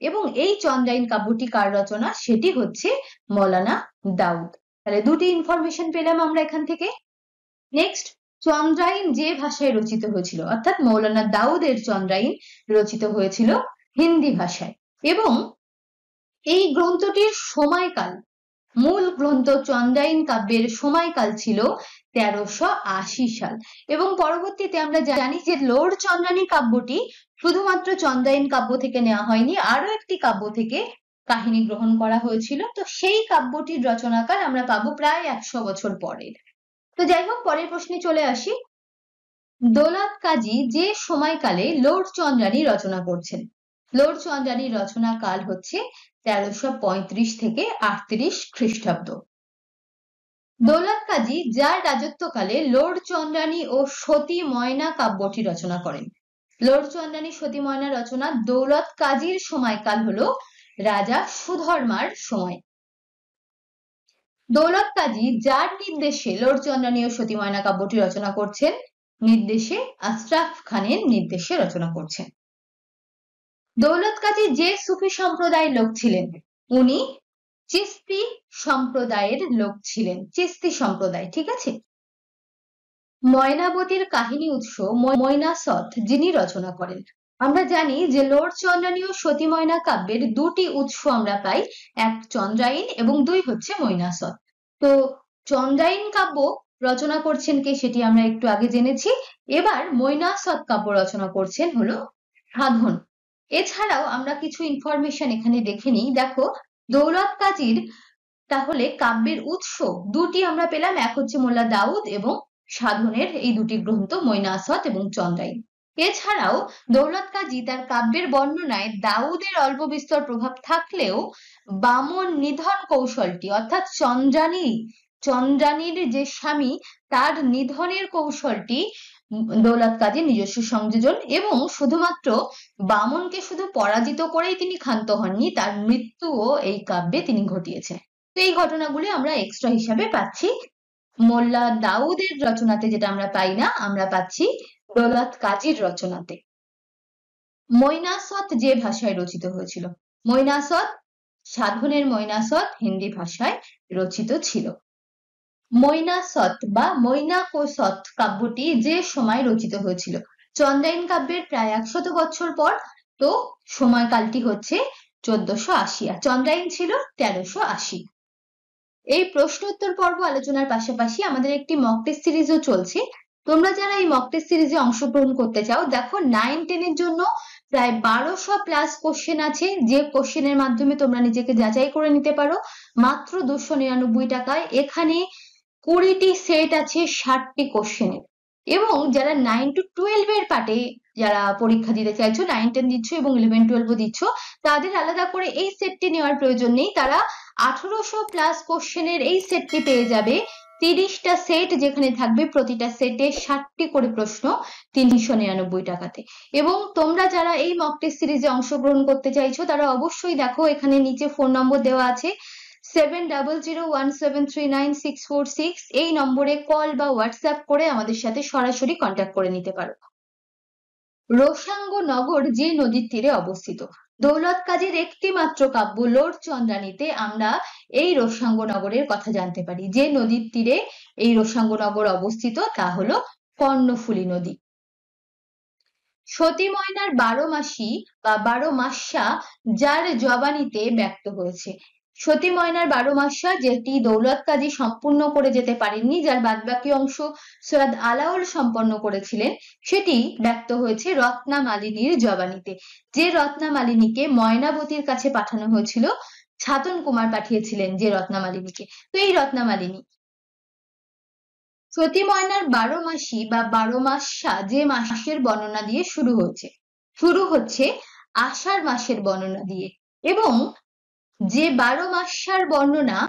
এবং এই চন্দ্রায়ণ কাব্যটি কার রচনা? সেটি হচ্ছে মৌলানা দাউদ। তাহলে দুটি ইনফরমেশন পেলাম আমরা এখান থেকে। নেক্সট, চন্দ্রায়ণ যে ভাষায় রচিত হয়েছিল, অর্থাৎ মৌলানা দাউদের চন্দ্রায়ণ রচিত হয়েছিল হিন্দি ভাষায়। এবং এই গ্রন্থটির সময়কাল, মূল গ্রন্থ চন্দ্রায়ণ কাব্যের সময়কাল ছিল 1380 সাল। এবং পরবর্তীতে আমরা জানি যে লোড চন্দ্রানী কাব্যটি শুধুমাত্র চন্দ্রায়ণ কাব্য থেকে নেওয়া হয়নি, আরো একটি কাব্য থেকে কাহিনী গ্রহণ করা হয়েছিল। তো সেই কাব্যটির রচনাকাল আমরা পাবো প্রায় 100 বছর পরে। তো যাই হোক, পরের প্রশ্নে চলে আসি। দৌলত কাজী যে সময়কালে লোড চন্দ্রানী রচনা করছেন, লোড চন্দ্রানীর রচনা কাল হচ্ছে 1335 থেকে 38 খ্রিস্টাব্দ। দৌলত কাজী যার রাজত্বকালে লোড চন্দ্রানী ও সতী ময়না কাব্যটি রচনা করেন। লোড চন্দ্রানী সতী ময়না রচনা দৌলত কাজীর সময়কাল হলো রাজা সুধর্মার সময়। দৌলত কাজী যার নির্দেশে লোড চন্দ্রানী ও সতী ময়না কাব্যটি রচনা করছেন, নির্দেশে আশরাফ খানের নির্দেশে রচনা করছেন। দৌলত কাজী যে সুফি সম্প্রদায়ের লোক ছিলেন, উনি চিস্তি সম্প্রদায়ের লোক ছিলেন, চিস্তি সম্প্রদায়, ঠিক আছে। ময়নাবতীর কাহিনী উৎস ময়নাসৎ যিনি রচনা করেন। আমরা জানি যে লোড চন্দ্রানী ও সতী ময়না কাব্যের দুটি উৎস আমরা পাই, এক চন্দ্রায়ণ এবং দুই হচ্ছে ময়নাসৎ। তো চন্দ্রায়ণ কাব্য রচনা করছেন কে সেটি আমরা একটু আগে জেনেছি। এবার ময়নাসৎ কাব্য রচনা করছেন হলো সাধন। এছাড়াও আমরা কিছু ইনফরমেশন এখানে দেখে নিই। দেখো, দৌলত কাজীর তাহলে কাব্যের উৎস দুটি আমরা পেলাম, এক হচ্ছে মোল্লা দাউদ এবং সাধনের এই দুটি গ্রন্থ ময়নাসৎ এবং চন্দ্রায়ণ। এছাড়াও দৌলত কাজী তার কাব্যের বর্ণনায় দাউদের অল্প বিস্তর প্রভাব থাকলেও বামন নিধন কৌশলটি, অর্থাৎ চন্দ্রানীর যে স্বামী তার নিধনের কৌশলটি দৌলত কাজীর নিজস্ব সংযোজন, এবং শুধুমাত্র বামনকে শুধু পরাজিত করেই তিনি ক্ষান্ত হননি, তার মৃত্যুও এই কাব্যে তিনি ঘটিয়েছেন। তো এই ঘটনাগুলি আমরা এক্সট্রা হিসাবে পাচ্ছি মোল্লা দাউদের রচনাতে, যেটা আমরা পাই না, আমরা পাচ্ছি দৌলত কাজীর রচনাতে। ময়নাসৎ যে ভাষায় রচিত হয়েছিল, ময়নাসৎ, সাধনের ময়নাসৎ হিন্দি ভাষায় রচিত ছিল। ময়নাসৎ বা মৈনাকোসৎ কাব্যটি যে সময় রচিত হয়েছিল, চন্দ্রায়ণ কাব্যের প্রায় 100 বছর পর। তো সময়কালটি হচ্ছে 1480, আর চন্দ্রায়ণ ছিল 1380। এই প্রশ্ন উত্তর পর্ব আলোচনার পাশাপাশি আমাদের একটি মক টেস্ট সিরিজও চলছে। তোমরা যারা এই মক টেস্ট সিরিজে অংশগ্রহণ করতে চাও, দেখো 9-10 এর জন্য প্রায় 1200 প্লাস কোশ্চেন আছে, যে কোশ্চেনের মাধ্যমে তোমরা নিজেকে যাচাই করে নিতে পারো মাত্র 299 টাকায়। এখানে 20টি সেট আছে 60টি কোশ্চেনের। এবং যারা 9 to 12 এর পার্টে যারা পরীক্ষা দিতে চাইছো, 9-10 দিচ্ছ এবং 11-12 দিচ্ছ, তাদের আলাদা করে এই সেটটি নেওয়ার প্রয়োজন নেই। তারা 1800 প্লাস কোশ্চেনের এই সেটটি পেয়ে যাবে 30টা সেট, যেখানে থাকবে প্রতিটা সেটে 60টি করে প্রশ্ন 399 টাকাতে। এবং তোমরা যারা এই মক টেস্ট সিরিজে অংশগ্রহণ করতে চাইছো, তারা অবশ্যই দেখো এখানে নিচে ফোন নম্বর দেওয়া আছে 7001739646। এই নম্বরে কল বা হোয়াটসঅ্যাপ করে আমাদের সাথে সরাসরি কন্ট্যাক্ট করে নিতে পারো। রোসাঙ্গনগর যে নদীর তীরে অবস্থিত, দৌলত কাজীর একটি মাত্র কাব্য লোড চন্দ্রানীতে আমরা এই রোসাঙ্গনগরের কথা জানতে পারি। যে নদীর তীরে এই রোসাঙ্গনগর অবস্থিত তা হলো কর্ণফুলী নদী। সতী ময়নার 12 মাসি বা 12 মাসা যার জবানিতে ব্যক্ত হয়েছে, সতী ময়নার 12 মাসা যেটি দৌলত কাজী সম্পূর্ণ করে যেতে পারেননি, যার বাদবাকি অংশ সৈয়দ আলাউল সম্পন্ন করেছিলেন, সেটি ব্যক্ত হয়েছে রত্নামালিনীর জবানিতে। যে রত্নামালিনীকে ময়নাবতীর কাছে পাঠানো হয়েছিল, ছাতন কুমার পাঠিয়েছিলেন যে রত্নামালিনীকে। তো এই রত্নামালিনী সতী ময়নার 12 মাসি বা 12 মাসা যে মাসের বর্ণনা দিয়ে শুরু হচ্ছে আষাঢ় মাসের বর্ণনা দিয়ে। এবং যে 12 মাসার বর্ণনা,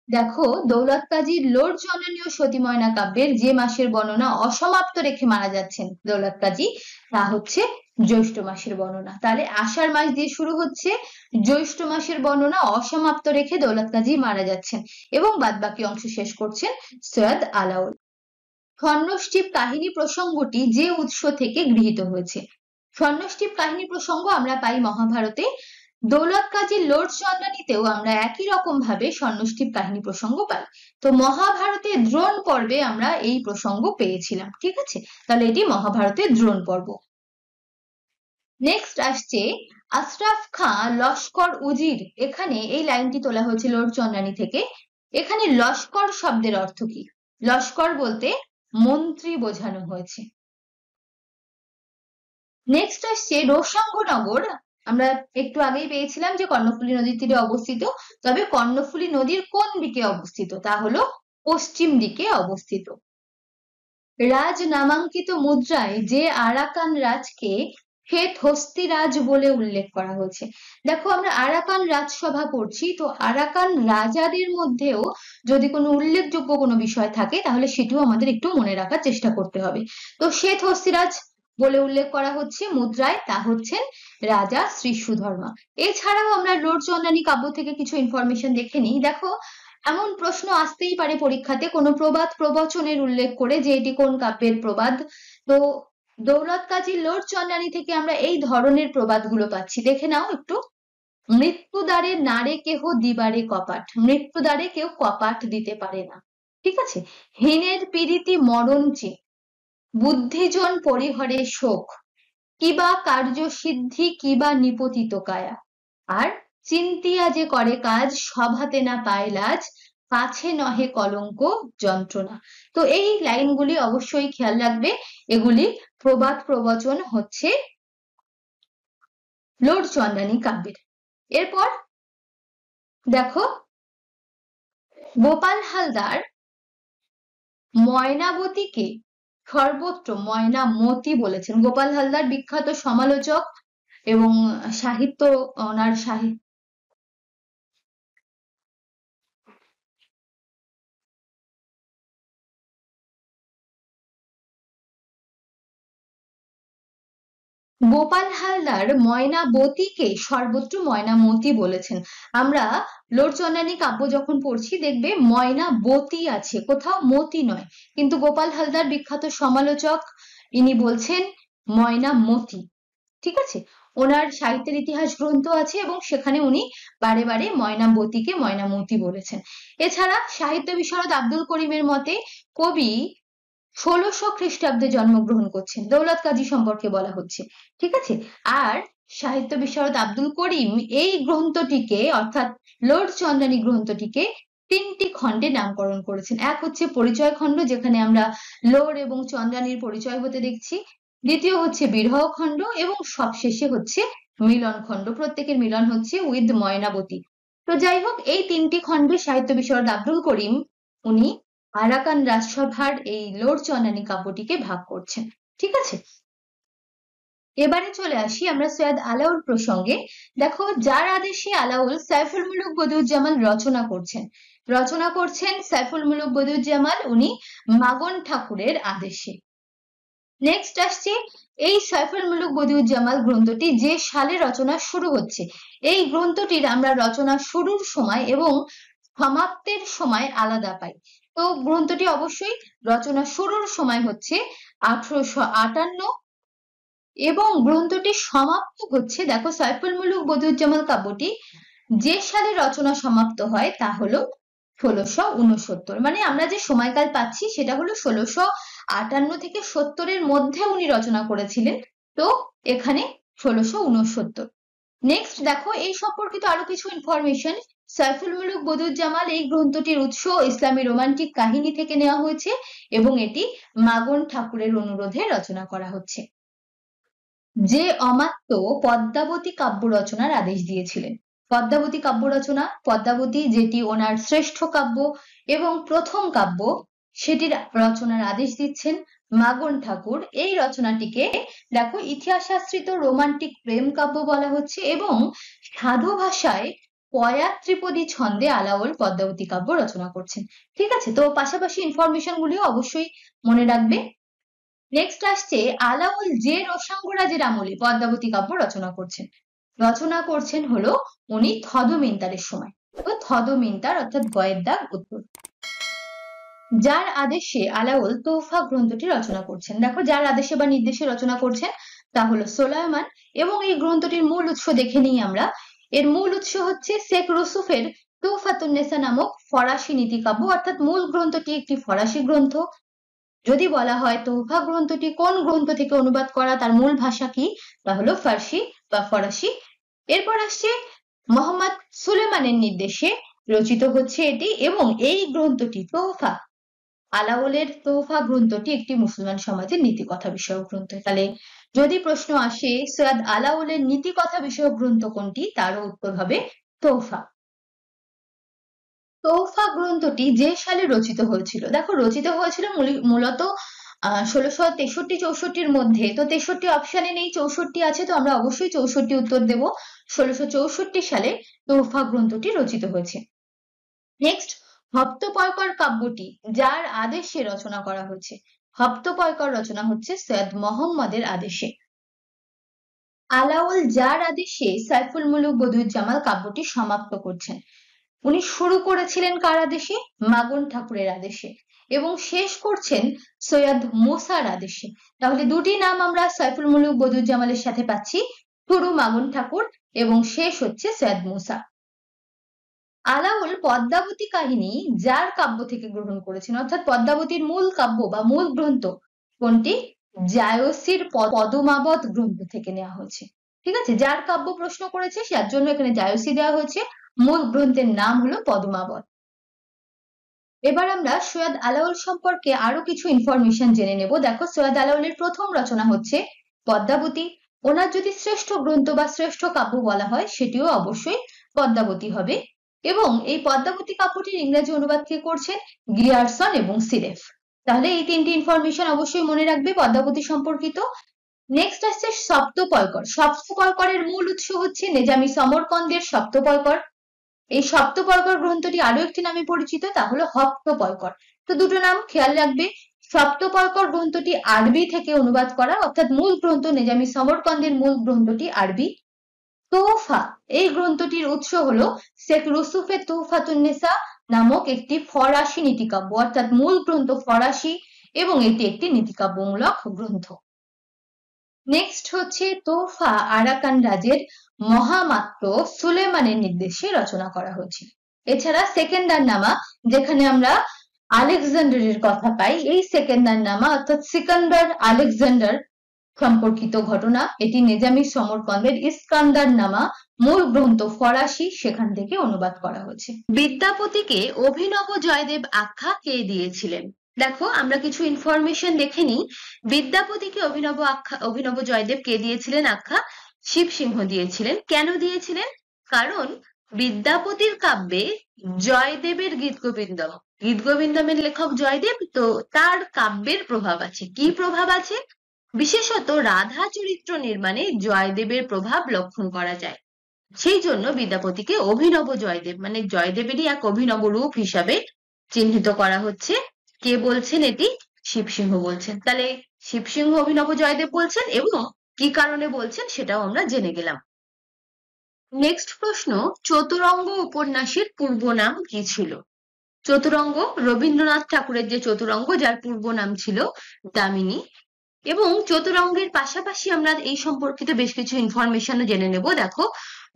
দেখো দৌলত কাজীর লোড চন্দ্রানী ও সতী ময়না কাব্যের যে মাসের বর্ণনা অসমাপ্ত রেখে মারা যাচ্ছেন দৌলত কাজী, তা হচ্ছে জ্যৈষ্ঠ মাসের বর্ণনা। তাহলে আষাঢ় মাস দিয়ে শুরু হচ্ছে, জ্যৈষ্ঠ মাসের বর্ণনা অসমাপ্ত রেখে দৌলত কাজী মারা যাচ্ছেন এবং বাদবাকি অংশ শেষ করছেন সৈয়দ আলাওল। স্বর্ণষ্টিপ কাহিনী প্রসঙ্গটি যে উৎস থেকে গৃহীত হয়েছে? স্বর্ণষ্টিপ কাহিনী প্রসঙ্গ আমরা পাই মহাভারতে, দৌলত কাজী লোড চন্দ্রানীতেও আমরা একই রকম ভাবে স্বর্ণষ্টিপ কাহিনী প্রসঙ্গ পাই। তো মহাভারতের দ্রোণ পর্বে আমরা এই প্রসঙ্গ পেয়েছিলাম। ঠিক আছে, তাহলে এটি মহাভারতের দ্রোণ পর্ব। নেক্সট আসছে আশরাফ খাঁ লস্কর উজির। এখানে এই লাইনটি তোলা হয়েছে লোড চন্দ্রানী থেকে। এখানে লস্কর শব্দের অর্থ কি? লস্কর বলতে মন্ত্রী বোঝানো হয়েছে। নেক্সট আসছে রোসাঙ্গনগর। আমরা একটু আগেই পেয়েছিলাম যে কর্ণফুলী নদীর তীরে অবস্থিত, তবে কর্ণফুলী নদীর কোন দিকে অবস্থিত? তা হলো পশ্চিম দিকে অবস্থিত। রাজ নামাঙ্কিত মুদ্রায় যে আরাকান রাজকে শ্বেত হস্তিরাজ বলে উল্লেখ করা হয়েছে। দেখো আমরা আরাকান রাজসভা পড়ছি, তো আরাকান রাজাদের মধ্যেও যদি কোনো উল্লেখযোগ্য কোনো বিষয় থাকে তাহলে সেটিও আমাদের একটু মনে রাখার চেষ্টা করতে হবে। তো শ্বেত হস্তিরাজ বলে উল্লেখ করা হচ্ছে মুদ্রায়, তা হচ্ছেন রাজা শ্রীশুধর্মা। এছাড়াও আমরা লোড চন্দ্রানী কাব্য থেকে কিছু ইনফরমেশন দেখে নিই। দেখো এমন প্রশ্ন আসতেই পারে পরীক্ষাতে কোনো প্রবাদ প্রবচনের উল্লেখ করে যে এটি কোন কাব্যের প্রবাদ। তো দৌলত কাজী লোড চন্দ্রানী থেকে আমরা এই ধরনের প্রবাদগুলো পাচ্ছি, দেখে নাও একটু। মৃত্যুদ্বারে নারে কেহ দিবারে কপাট, মৃত্যুদ্বারে কেউ কপাট দিতে পারে না। ঠিক আছে, হীনের পীড়িতি মরণ চেয়ে, বুদ্ধিজন পরিহরে শোক, কিবা কার্য সিদ্ধি কিবা নিপতিত কায়া, আর চিন্তিয়া যে করে কাজ সভাতে না পায় লাজ, কাছে নহে কলঙ্ক যন্ত্রণা। তো এই লাইনগুলি অবশ্যই খেয়াল রাখবে, এগুলি প্রবাদ প্রবচন হচ্ছে লোড চন্দ্রানী কাব্যের। এরপর দেখো গোপাল হালদার ময়নাবতীকে সর্বত্র ময়নামতি বলেছেন। গোপাল হালদার বিখ্যাত সমালোচক এবং সাহিত্য, ওনার সাহিত্য গোপাল হালদার ময়নাবতীকে সর্বত্র ময়নামতি বলেছেন। আমরা লোড চন্দ্রানী কাব্য যখন পড়ছি দেখবে ময়নাবতী আছে, কোথাও মতি নয়, কিন্তু গোপাল হালদার বিখ্যাত সমালোচক, ইনি বলছেন ময়নামতি। ঠিক আছে, ওনার সাহিত্যের ইতিহাস গ্রন্থ আছে এবং সেখানে উনি বারে বারে ময়নাবতীকে ময়নামতি বলেছেন। এছাড়া সাহিত্য বিশারদ আব্দুল করিমের মতে কবি 1600 খ্রিস্টাব্দে জন্মগ্রহণ করছেন, দৌলত কাজী সম্পর্কে বলা হচ্ছে। ঠিক আছে, আর সাহিত্য বিশারদ আব্দুল করিম এই গ্রন্থটিকে অর্থাৎ লোড চন্দ্রানী গ্রন্থটিকে 3টি খণ্ডে নামকরণ করেছেন। এক হচ্ছে পরিচয় খণ্ড, যেখানে আমরা লোড এবং চন্দ্রানীর পরিচয় হতে দেখছি। দ্বিতীয় হচ্ছে বিরহ খণ্ড এবং সবশেষে হচ্ছে মিলন খণ্ড, প্রত্যেকের মিলন হচ্ছে উইথ ময়নাবতী। তো যাই হোক, এই 3টি খণ্ডে সাহিত্য বিশারদ আব্দুল করিম উনি আরাকান রাজসভার এই লোড চন্দ্রানী কাব্যটিকে ভাগ করছেন। ঠিক আছে, এবারে চলে আসি আমরা সৈয়দ আলাউল প্রসঙ্গে। দেখো যার আদেশে আলাউল সাইফুল মুলুক বদিউজ্জামান রচনা করছেন সাইফুল মুলুক বদিউজ্জামান, উনি মাগন ঠাকুরের আদেশে। নেক্সট আসছে এই সাইফুল মুলুক বদিউজ্জামান গ্রন্থটি যে সালে রচনা শুরু হচ্ছে, এই গ্রন্থটির আমরা রচনা শুরুর সময় এবং সমাপ্তের সময় আলাদা পাই। তো গ্রন্থটি অবশ্যই রচনা শুরুর সময় হচ্ছে 1858 এবং গ্রন্থটি সমাপ্ত হচ্ছে, দেখো সাইফুল মুলুক বদিউজ্জামান কাব্যটি যে সালে রচনা সমাপ্ত হয় তা হলো 1669। মানে আমরা যে সময়কাল পাচ্ছি সেটা হলো 1658 থেকে 70-এর মধ্যে উনি রচনা করেছিলেন, তো এখানে 1669। নেক্সট দেখো এই সম্পর্কিত আরো কিছু ইনফরমেশন। সাইফুল মুলুক বদিউজ্জামান এই গ্রন্থটির উৎস ইসলামী রোমান্টিক কাহিনী থেকে নেওয়া হয়েছে এবং এটি মাগন ঠাকুরের অনুরোধে রচনা করা হচ্ছে। যে অমাত্য পদ্মাবতী কাব্য রচনার আদেশ দিয়েছিলেন, পদ্মাবতী কাব্য রচনা, পদ্মাবতী যেটি ওনার শ্রেষ্ঠ কাব্য এবং প্রথম কাব্য, সেটির রচনার আদেশ দিচ্ছেন মাগন ঠাকুর। এই রচনাটিকে দেখো ইতিহাসাশ্রিত রোমান্টিক প্রেম কাব্য বলা হচ্ছে এবং সাধু ভাষায় পয়া ত্রিপদী ছন্দে আলাওল পদ্মাবতী কাব্য রচনা করছেন। ঠিক আছে, তো পাশাপাশি ইনফরমেশন গুলিও অবশ্যই মনে রাখবে। নেক্সট আসছে আলাওল যে রোসাঙ্গ রাজের আমলে পদ্মাবতী কাব্য রচনা করছেন হলো উনি থদমিন্তারের সময়। তো থদমিন্তার অর্থাৎ গয়ের দাগ উত্তর। যার আদেশে আলাওল তোহফা গ্রন্থটি রচনা করছেন, দেখো যার আদেশে বা নির্দেশে রচনা করছেন তা হলো সোলায়মান। এবং এই গ্রন্থটির মূল উৎস দেখে নিই আমরা। এর মূল উৎস হচ্ছে শেখ রুসুফের তুহফাতুন্নেসা নামক ফরাসি নীতিকাব্য, অর্থাৎ মূল গ্রন্থটি একটি ফরাসি গ্রন্থ। যদি বলা হয় তোহফা গ্রন্থটি কোন গ্রন্থ থেকে অনুবাদ করা, তার মূল ভাষা কি, তা হলো ফার্সি বা ফরাসি। এরপর আসছে মোহাম্মদ সুলেমানের নির্দেশে রচিত হচ্ছে এটি, এবং এই গ্রন্থটি তোহফা আলাওলের তোহফা গ্রন্থটি একটি মুসলমান সমাজের নীতিকথা বিষয়ক গ্রন্থ। তাহলে যদি প্রশ্ন আসে সৈয়দ আলাওলের নীতিকথা বিষয়ক গ্রন্থ কোনটি, তারও উত্তর হবে তোহফা। তোহফা গ্রন্থটি যে সালে রচিত হয়েছিল, দেখো রচিত হয়েছিল মূলত 1663-64 মধ্যে। তো 63 অপশনে নেই, 64 আছে, তো আমরা অবশ্যই 64 উত্তর দেব। 1664 সালে তোহফা গ্রন্থটি রচিত হয়েছে। নেক্সট, হপ্তপয়কর কাব্যটি যার আদেশে রচনা করা হয়েছে। হপ্তপয়কর রচনা হচ্ছে সৈয়দ মোহাম্মদের আদেশে। আলাওল যার আদেশে সাইফুল মুলুক বদিউজ্জামাল কাব্যটি সমাপ্ত করছেন। উনি শুরু করেছিলেন কার আদেশে? মাগন ঠাকুরের আদেশে, এবং শেষ করছেন সৈয়দ মুসার আদেশে। তাহলে দুটি নাম আমরা সাইফুল মুলুক বদিউজ্জামালের সাথে পাচ্ছি, শুরু মাগন ঠাকুর এবং শেষ হচ্ছে সৈয়দ মুসা। আলাওল পদ্মাবতী কাহিনী যার কাব্য থেকে গ্রহণ করেছেন, অর্থাৎ পদ্মাবতীর মূল কাব্য বা মূল গ্রন্থ কোনটি? জায়সির পদমাবত গ্রন্থ থেকে নেওয়া হয়েছে। ঠিক আছে, যার কাব্য প্রশ্ন করেছে যার জন্য এখানে জায়সি দেওয়া হয়েছে, মূল গ্রন্থের নাম হলো পদমাবত। এবার আমরা সৈয়দ আলাওল সম্পর্কে আরো কিছু ইনফরমেশন জেনে নেব। দেখো, সৈয়দ আলাওলের প্রথম রচনা হচ্ছে পদ্মাবতী। ওনার যদি শ্রেষ্ঠ গ্রন্থ বা শ্রেষ্ঠ কাব্য বলা হয় সেটিও অবশ্যই পদ্মাবতী হবে। এবং এই পদ্মাবতী কাব্যটির ইংরেজি অনুবাদ কে করছেন? গ্রিয়ারসন এবং সিরেফ। তাহলে এই তিনটি ইনফরমেশন অবশ্যই মনে রাখবে পদ্মাবতী সম্পর্কিত। নেক্সট আসছে সপ্তপয়কর। সপ্তপয়করের মূল উৎস হচ্ছে নেজামি সমরকন্দের সপ্তপয়কর। এই সপ্তপয়কর গ্রন্থটি আরো একটি নামে পরিচিত, তা হলো হপ্তপয়কর। তো দুটো নাম খেয়াল রাখবে। সপ্তপয়কর গ্রন্থটি আরবি থেকে অনুবাদ করা, অর্থাৎ মূল গ্রন্থ নেজামি সমরকন্দের মূল গ্রন্থটি আরবি। তোহফা এই গ্রন্থটির উৎস হলো শেখ রুসুফের তুহফাতুন্নেসা নামক একটি ফরাসি নীতিকাব্য, অর্থাৎ মূল গ্রন্থ ফরাসি এবং এটি একটি নীতিকাব্যমূলক গ্রন্থ। নেক্সট হচ্ছে তোহফা আরাকান রাজের মহামাত্র সুলেমানের নির্দেশে রচনা করা হয়েছিল। এছাড়া সেকেন্ডার নামা, যেখানে আমরা আলেকজান্ডারের কথা পাই, এই সেকেন্ডার নামা অর্থাৎ সিকান্দার আলেকজান্ডার সম্পর্কিত ঘটনা, এটি নেজামি সমরকন্দের ইস্কান্দার নামা মূল গ্রন্থ ফরাসি, সেখান থেকে অনুবাদ করা হয়েছে। বিদ্যাপতিকে অভিনব জয়দেব আখ্যা কে দিয়েছিলেন? দেখো, আমরা কিছু ইনফরমেশন দেখে নিই। বিদ্যাপতিকে অভিনব জয়দেব কে দিয়েছিলেন আখ্যা? শিবসিংহ দিয়েছিলেন। কেন দিয়েছিলেন? কারণ বিদ্যাপতির কাব্যে জয়দেবের গীতগোবিন্দমের লেখক জয়দেব, তো তার কাব্যের প্রভাব আছে। কি প্রভাব আছে? বিশেষত রাধা চরিত্র নির্মাণে জয়দেবের প্রভাব লক্ষণ করা যায়। সেই জন্য বিদ্যাপতিকে অভিনব জয়দেব, মানে জয়দেবেরই এক অভিনব রূপ হিসাবে চিহ্নিত করা হচ্ছে। কে বলছেন এটি? শিবসিংহ বলছেন। তাহলে শিবসিংহ অভিনব জয়দেব বলছেন, এবং কি কারণে বলছেন সেটাও আমরা জেনে গেলাম। নেক্সট প্রশ্ন, চতুরঙ্গ উপন্যাসের পূর্ব নাম কি ছিল? চতুরঙ্গ রবীন্দ্রনাথ ঠাকুরের যে চতুরঙ্গ, যার পূর্ব নাম ছিল দামিনী। এবং চতুরঙ্গের পাশাপাশি আমরা এই সম্পর্কিত বেশ কিছু ইনফরমেশনও জেনে নেব। দেখো,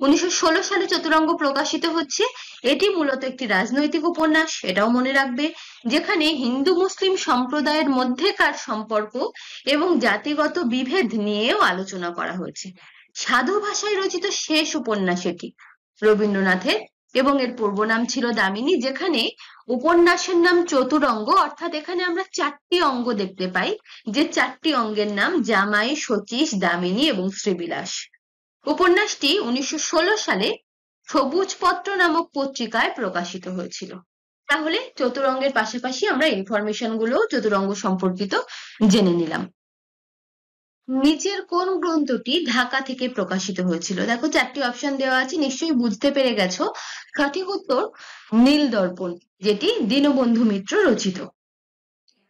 1916 সালে চতুরঙ্গ প্রকাশিত হচ্ছে। এটি মূলত একটি রাজনৈতিক উপন্যাস, এটাও মনে রাখবে, যেখানে হিন্দু মুসলিম সম্প্রদায়ের মধ্যেকার সম্পর্ক এবং জাতিগত বিভেদ নিয়েও আলোচনা করা হয়েছে। সাধু ভাষায় রচিত শেষ উপন্যাস এটি রবীন্দ্রনাথের, এবং এর পূর্ব নাম ছিল দামিনী। যেখানে উপন্যাসের নাম চতুরঙ্গ, অর্থাৎ এখানে আমরা 4টি অঙ্গ দেখতে পাই, যে 4টি অঙ্গের নাম জামাই, শচীশ, দামিনী এবং শ্রীবিলাস। উপন্যাসটি 1916 সালে সবুজ পত্র নামক পত্রিকায় প্রকাশিত হয়েছিল। তাহলে চতুরঙ্গের পাশাপাশি আমরা ইনফরমেশন গুলো চতুরঙ্গ সম্পর্কিত জেনে নিলাম। নিচের কোন গ্রন্থটি ঢাকা থেকে প্রকাশিত হয়েছিল? দেখো, 4টি অপশন দেওয়া আছে, নিশ্চয়ই বুঝতে পেরে গেছো। সঠিক উত্তর নীল দর্পণ, যেটি দীনবন্ধু মিত্র রচিত।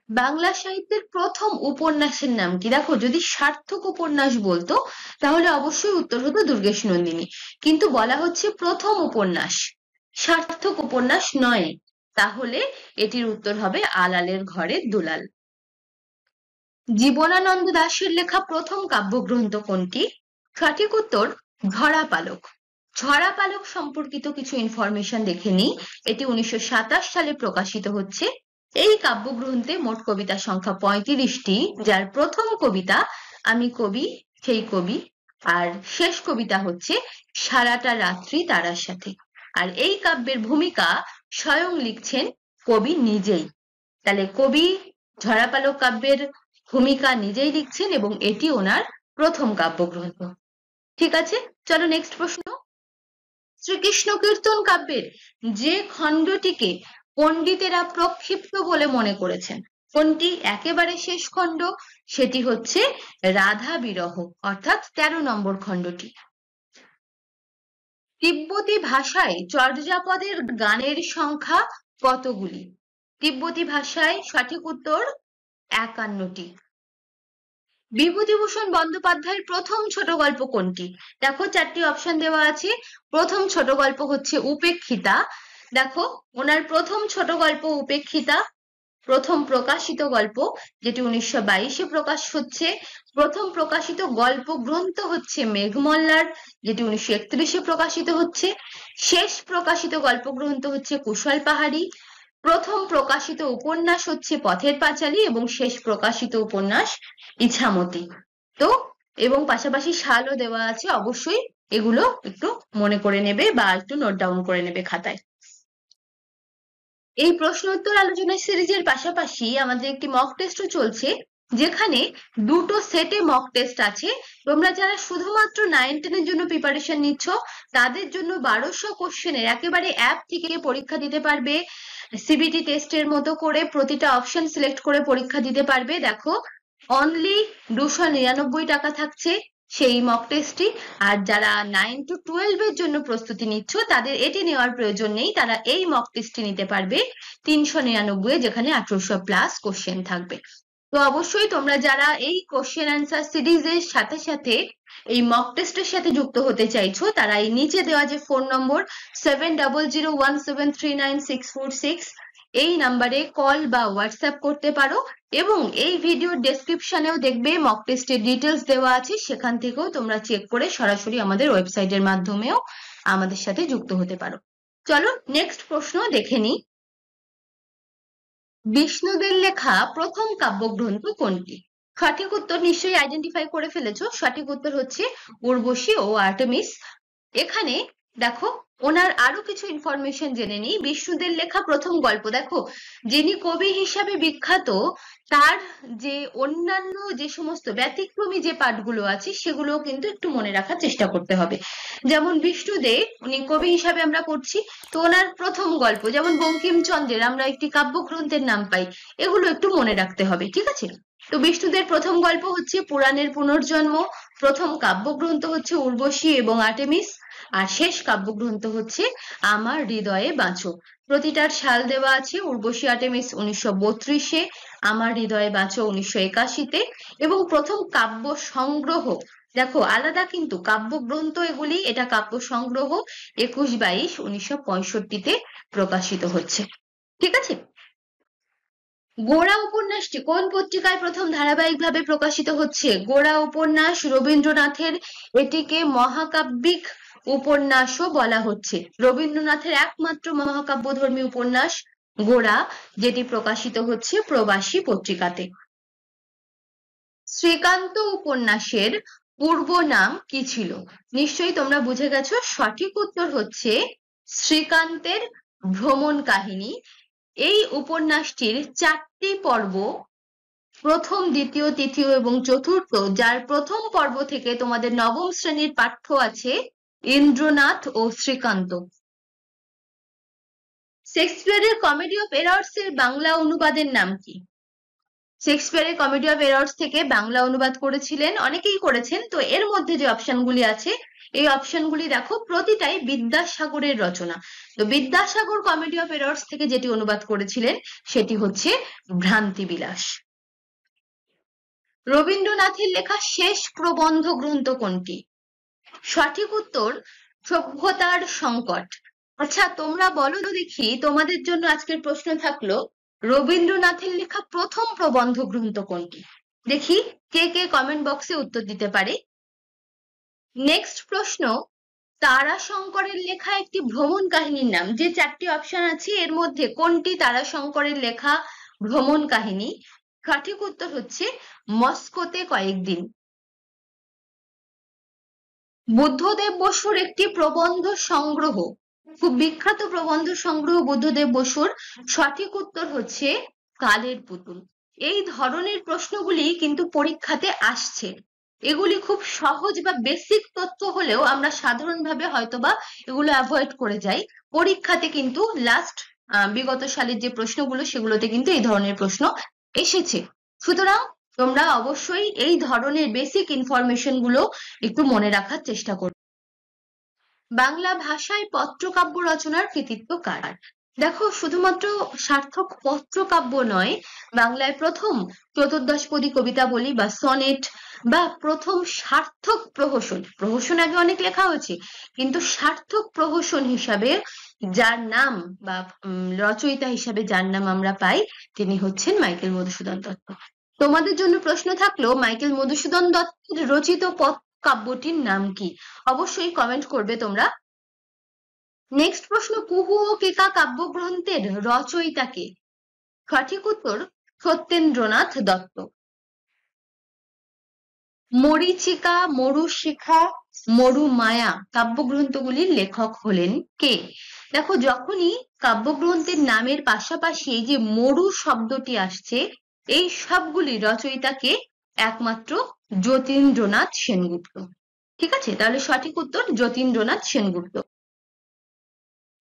বাংলা সাহিত্যের প্রথম উপন্যাসের নাম কি? দেখো, যদি সার্থক উপন্যাস বলতো তাহলে অবশ্যই উত্তর হতো দুর্গেশ নন্দিনী, কিন্তু বলা হচ্ছে প্রথম উপন্যাস, সার্থক উপন্যাস নয়, তাহলে এটির উত্তর হবে আলালের ঘরের দুলাল। জীবনানন্দ দাশের লেখা প্রথম কাব্যগ্রন্থ কোনটি? সঠিক উত্তর ঝরাপালক। ঝরাপালক সম্পর্কিত কিছু ইনফরমেশন দেখে নিই। এটি 1927 সালে প্রকাশিত হচ্ছে। এই কাব্যগ্রন্থে মোট কবিতার সংখ্যা 35টি, যার প্রথম কবিতা আমি কবি সেই কবি, আর শেষ কবিতা হচ্ছে সারাটা রাত্রি তারার সাথে। আর এই কাব্যের ভূমিকা স্বয়ং লিখছেন কবি নিজেই। তাহলে কবি ঝরাপালক কাব্যের ভূমিকা নিজেই লিখছেন এবং এটি ওনার প্রথম কাব্যগ্রন্থ। ঠিক আছে, চলো নেক্সট প্রশ্ন। শ্রীকৃষ্ণ কীর্তন কাব্যের যে খণ্ডটিকে পণ্ডিতেরা প্রক্ষিপ্ত বলে মনে করেছেন কোনটি? একেবারে শেষ খণ্ড, সেটি হচ্ছে রাধা বিরহ, অর্থাৎ 13 নম্বর খণ্ডটি। তিব্বতী ভাষায় চর্যাপদের গানের সংখ্যা কতগুলি? তিব্বতী ভাষায় সঠিক উত্তর 51টি। বিভূতিভূষণ বন্দ্যোপাধ্যায়ের প্রথম ছোট গল্প কোনটি? দেখো, 4টি অপশন দেওয়া আছে। প্রথম ছোট গল্প হচ্ছে উপেক্ষিতা। দেখো, ওনার প্রথম ছোট গল্প উপেক্ষিতা, প্রথম প্রকাশিত গল্প যেটি 1922-এ প্রকাশ হচ্ছে। প্রথম প্রকাশিত গল্প গ্রন্থ হচ্ছে মেঘমল্লার, যেটি 1931-এ প্রকাশিত হচ্ছে। শেষ প্রকাশিত গল্প গ্রন্থ হচ্ছে কুশল পাহাড়ি। প্রথম প্রকাশিত উপন্যাস হচ্ছে পথের পাঁচালী এবং শেষ প্রকাশিত উপন্যাস ইছামতি। তো এবং পাশাপাশি সালও দেওয়া আছে, অবশ্যই এগুলো একটু মনে করে নেবে বা একটু নোট ডাউন করে নেবে খাতায়। এই প্রশ্ন উত্তর আলোচনা সিরিজের পাশাপাশি আমাদের একটি মক টেস্টও চলছে, যেখানে দুটো সেটে মক টেস্ট আছে। তোমরা যারা শুধুমাত্র 9-10-এর জন্য প্রিপারেশন নিচ্ছ তাদের জন্য 1200 কোশ্চেনের একেবারে অ্যাপ থেকে পরীক্ষা দিতে পারবে। সিবিটি টেস্টের মতো করে প্রতিটা অপশন সিলেক্ট করে পরীক্ষা দিতে পারবে। দেখো, অনলি 299 টাকা থাকছে সেই মক টেস্টটি। আর যারা 9 to 12 এর জন্য প্রস্তুতি নিচ্ছ তাদের এটি নেওয়ার প্রয়োজন নেই, তারা এই মক টেস্টটি নিতে পারবে 399, যেখানে 1800+ কোশ্চেন থাকবে। তো অবশ্যই তোমরা যারা এই কোশ্চেন অ্যান্সার সিরিজের সাথে সাথে এই মক টেস্টের সাথে যুক্ত হতে চাইছো তারা এই নিচে দেওয়া যে ফোন নম্বর 7001739646 এই নাম্বারে কল বা হোয়াটসঅ্যাপ করতে পারো, এবং এই ভিডিওর ডেসক্রিপশনেও দেখবে মক টেস্টের ডিটেলস দেওয়া আছে, সেখান থেকেও তোমরা চেক করে সরাসরি আমাদের ওয়েবসাইটের মাধ্যমেও আমাদের সাথে যুক্ত হতে পারো। চলো নেক্সট প্রশ্ন দেখে নিই। বিষ্ণুদের লেখা প্রথম কাব্যগ্রন্থ কোনটি? সঠিক উত্তর নিশ্চয়ই আইডেন্টিফাই করে ফেলেছো। সঠিক উত্তর হচ্ছে উর্বশী ও আর্টেমিস। এখানে দেখো, ওনার আরো কিছু ইনফরমেশন জেনে নিই। বিষ্ণুদের লেখা প্রথম গল্প, দেখো যিনি কবি হিসাবে বিখ্যাত তার যে অন্যান্য যে সমস্ত ব্যতিক্রমী যে পাঠগুলো আছে সেগুলো কিন্তু একটু মনে রাখার চেষ্টা করতে হবে। যেমন বিষ্ণুদে উনি কবি হিসাবে আমরা পড়ছি, তো ওনার প্রথম গল্প যেমন বঙ্কিমচন্দ্রের আমরা একটি কাব্যগ্রন্থের নাম পাই, এগুলো একটু মনে রাখতে হবে। ঠিক আছে, তো বিষ্ণুদের প্রথম গল্প হচ্ছে পুরাণের পুনর্জন্ম, প্রথম কাব্যগ্রন্থ হচ্ছে উর্বশী এবং আর্টেমিস, আর শেষ কাব্যগ্রন্থ হচ্ছে আমার হৃদয়ে বাঁচো। প্রতিটার সাল দেওয়া আছে। উর্বশী আর্টেমিস 1932-এ, আমার হৃদয়ে বাঁচো 1981-তে, এবং প্রথম কাব্য সংগ্রহ, দেখো আলাদা কিন্তু কাব্যগ্রন্থ এগুলি, এটা কাব্য সংগ্রহ 21-22-1965-তে প্রকাশিত হচ্ছে। ঠিক আছে, গোড়া উপন্যাসটি কোন পত্রিকায় প্রথম ধারাবাহিকভাবে প্রকাশিত হচ্ছে? গোড়া উপন্যাস রবীন্দ্রনাথের, এটিকে মহাকাব্যিক উপন্যাসও বলা হচ্ছে। রবীন্দ্রনাথের একমাত্র মহাকাব্যধর্মী উপন্যাস গোড়া, যেটি প্রকাশিত হচ্ছে প্রবাসী পত্রিকাতে। শ্রীকান্ত উপন্যাসের পূর্ব নাম কি ছিল? নিশ্চয়ই তোমরা বুঝে গেছো, সঠিক উত্তর হচ্ছে শ্রীকান্তের ভ্রমণ কাহিনী। এই উপন্যাসটির 4টি পর্ব, প্রথম, দ্বিতীয়, তৃতীয় এবং চতুর্থ, যার প্রথম পর্ব থেকে তোমাদের 9ম শ্রেণীর পাঠ্য আছে ইন্দ্রনাথ ও শ্রীকান্ত। শেক্সপিয়ারের কমেডি অফ এরর্স এর বাংলা অনুবাদের নাম কি? শেক্সপিয়ারের কমেডি অফ এরর্স থেকে বাংলা অনুবাদ করেছিলেন, অনেকেই করেছেন। তো এর মধ্যে যে অপশনগুলি আছে, এই অপশনগুলি দেখো প্রতিটাই বিদ্যাসাগরের রচনা। তো বিদ্যাসাগর কমেডি অফ এরর্স থেকে যেটি অনুবাদ করেছিলেন সেটি হচ্ছে ভ্রান্তিবিলাস। রবীন্দ্রনাথের লেখা শেষ প্রবন্ধ গ্রন্থ কোনটি? সঠিক উত্তর সভ্যতার সংকট। আচ্ছা, তোমরা বলো তো দেখি, তোমাদের জন্য আজকের প্রশ্ন থাকলো রবীন্দ্রনাথের লেখা প্রথম প্রবন্ধ গ্রন্থ কোনটি? দেখি কে কে কমেন্ট বক্সে উত্তর দিতে পারে। নেক্সট প্রশ্ন, তারাশঙ্করের লেখা একটি ভ্রমণ কাহিনীর নাম। যে চারটি অপশন আছে এর মধ্যে কোনটি তারাশঙ্করের লেখা ভ্রমণ কাহিনী? সঠিক উত্তর হচ্ছে মস্কোতে কয়েকদিন। বুদ্ধদেব বসুর একটি প্রবন্ধ সংগ্রহ, খুব বিখ্যাত প্রবন্ধ সংগ্রহ বুদ্ধদেব বসুর। সঠিক উত্তর হচ্ছে কালের পুতুল। এই ধরনের প্রশ্নগুলি কিন্তু পরীক্ষাতে আসছে। এগুলি খুব সহজ বা বেসিক তথ্য হলেও আমরা সাধারণভাবে হয়তোবা এগুলো অ্যাভয়েড করে যাই। পরীক্ষাতে কিন্তু লাস্ট বিগত সালের যে প্রশ্নগুলো সেগুলোতে কিন্তু এই ধরনের প্রশ্ন এসেছে। সুতরাং তোমরা অবশ্যই এই ধরনের বেসিক ইনফরমেশন গুলো একটু মনে রাখার চেষ্টা করো। বাংলা ভাষায় পত্রকাব্য রচনার কৃতিত্ব কার? দেখো, শুধুমাত্র সার্থক পত্রকাব্য নয়, বাংলায় প্রথম চতুর্দশপদী কবিতা বলি বা সনেট বা প্রথম সার্থক প্রহসন, প্রহসন আগে অনেক লেখা হয়েছে, কিন্তু সার্থক প্রহসন হিসাবে যার নাম বা রচয়িতা হিসাবে যার নাম আমরা পাই তিনি হচ্ছেন মাইকেল মধুসূদন দত্ত। তোমাদের জন্য প্রশ্ন থাকলো মাইকেল মধুসূদন দত্তের রচিত কাব্যটির নাম কি? অবশ্যই কমেন্ট করবে তোমরা। নেক্সট প্রশ্ন, কুহু ও কেকা কাব্যগ্রন্থের রচয়িতা কে? সঠিক উত্তর সত্যেন্দ্রনাথ দত্ত। মরীচিকা, মরুশিখা, মরুমায়া কাব্যগ্রন্থগুলির লেখক হলেন কে? দেখো, যখনই কাব্যগ্রন্থের নামের পাশাপাশি এই যে মরু শব্দটি আসছে, এই সবগুলি রচয়িতাকে একমাত্র যতীন্দ্রনাথ সেনগুপ্ত। ঠিক আছে, তাহলে সঠিক উত্তর যতীন্দ্রনাথ সেনগুপ্ত।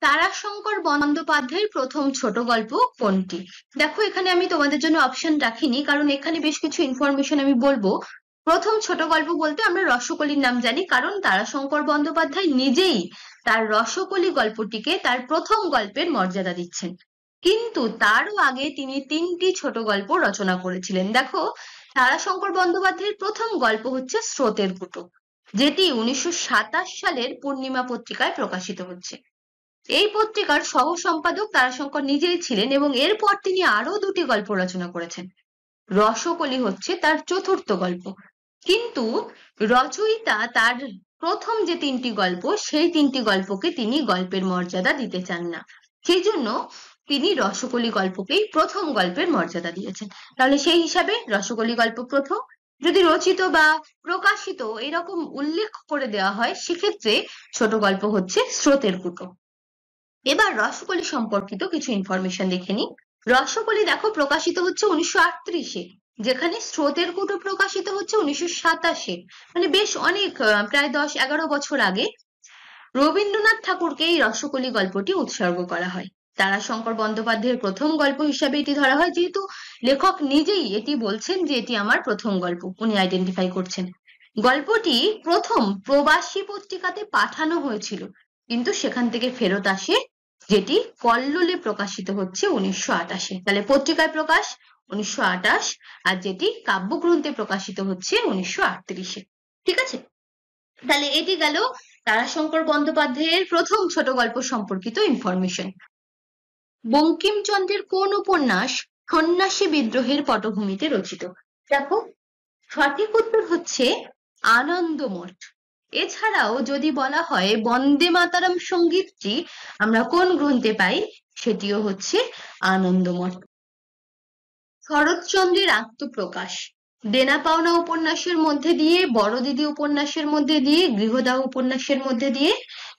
তারাশঙ্কর বন্দ্যোপাধ্যায়ের প্রথম ছোট গল্প কোনটি? দেখো, এখানে আমি তোমাদের জন্য অপশন রাখিনি, কারণ এখানে বেশ কিছু ইনফরমেশন আমি বলবো। প্রথম ছোট গল্প বলতে আমরা রসকলির নাম জানি, কারণ তারাশঙ্কর বন্দ্যোপাধ্যায় নিজেই তার রসকলি গল্পটিকে তার প্রথম গল্পের মর্যাদা দিচ্ছেন। কিন্তু তারও আগে তিনি 3টি ছোট গল্প রচনা করেছিলেন। দেখো, তারাশঙ্কর বন্দ্যোপাধ্যায়ের প্রথম গল্প হচ্ছে স্রোতের কুটো, যেটি 1927 সালের পূর্ণিমা পত্রিকায় প্রকাশিত হচ্ছে। এই পত্রিকার সহ সম্পাদক তারাশঙ্কর নিজেই ছিলেন এবং এরপর তিনি আরো 2টি গল্প রচনা করেছেন। রসকলি হচ্ছে তার চতুর্থ গল্প, কিন্তু রচয়িতা তার প্রথম যে 3টি গল্প সেই 3টি গল্পকে তিনি গল্পের মর্যাদা দিতে চান না, সেই জন্য তিনি রসকলি গল্পকেই প্রথম গল্পের মর্যাদা দিয়েছেন। তাহলে সেই হিসাবে রসকলি গল্প প্রথম। যদি রচিত বা প্রকাশিত এরকম উল্লেখ করে দেওয়া হয় সেক্ষেত্রে ছোট গল্প হচ্ছে স্রোতের কুটো। এবার রসকলি সম্পর্কিত কিছু ইনফরমেশন দেখে নিই। রসকলি দেখো প্রকাশিত হচ্ছে 1938-এ, যেখানে স্রোতের কুটো প্রকাশিত হচ্ছে 1927-এ, মানে বেশ অনেক, প্রায় 10-11 বছর আগে। রবীন্দ্রনাথ ঠাকুরকে এই রসকলি গল্পটি উৎসর্গ করা হয়। তারাশঙ্কর বন্দ্যোপাধ্যায়ের প্রথম গল্প হিসাবে এটি ধরা হয়, যেহেতু লেখক নিজেই এটি বলছেন যে এটি আমার প্রথম গল্প, উনি আইডেন্টিফাই করছেন। গল্পটি প্রথম প্রবাসী পত্রিকাতে পাঠানো হয়েছিল, কিন্তু সেখান থেকে ফেরত আসে, যেটি কল্লোলে প্রকাশিত হচ্ছে 1928-এ। তাহলে পত্রিকায় প্রকাশ 1928, আর যেটি কাব্যগ্রন্থে প্রকাশিত হচ্ছে 1938-এ। ঠিক আছে, তাহলে এটি গেল তারাশঙ্কর বন্দ্যোপাধ্যায়ের প্রথম ছোট গল্প সম্পর্কিত ইনফরমেশন। বঙ্কিমচন্দ্রের কোন উপন্যাস সন্ন্যাসী বিদ্রোহের পটভূমিতে রচিত? দেখো, সঠিক উত্তর হচ্ছে আনন্দমঠ। এছাড়াও যদি বলা হয় বন্দে মাতারাম সঙ্গীতটি আমরা কোন গ্রন্থে পাই, সেটিও হচ্ছে আনন্দমঠ। শরৎচন্দ্রের আত্মপ্রকাশ দেনা পাওনা উপন্যাসের মধ্যে দিয়ে, বড়দিদি উপন্যাসের মধ্যে দিয়ে, গৃহদাহ উপন্যাসের মধ্যে দিয়ে,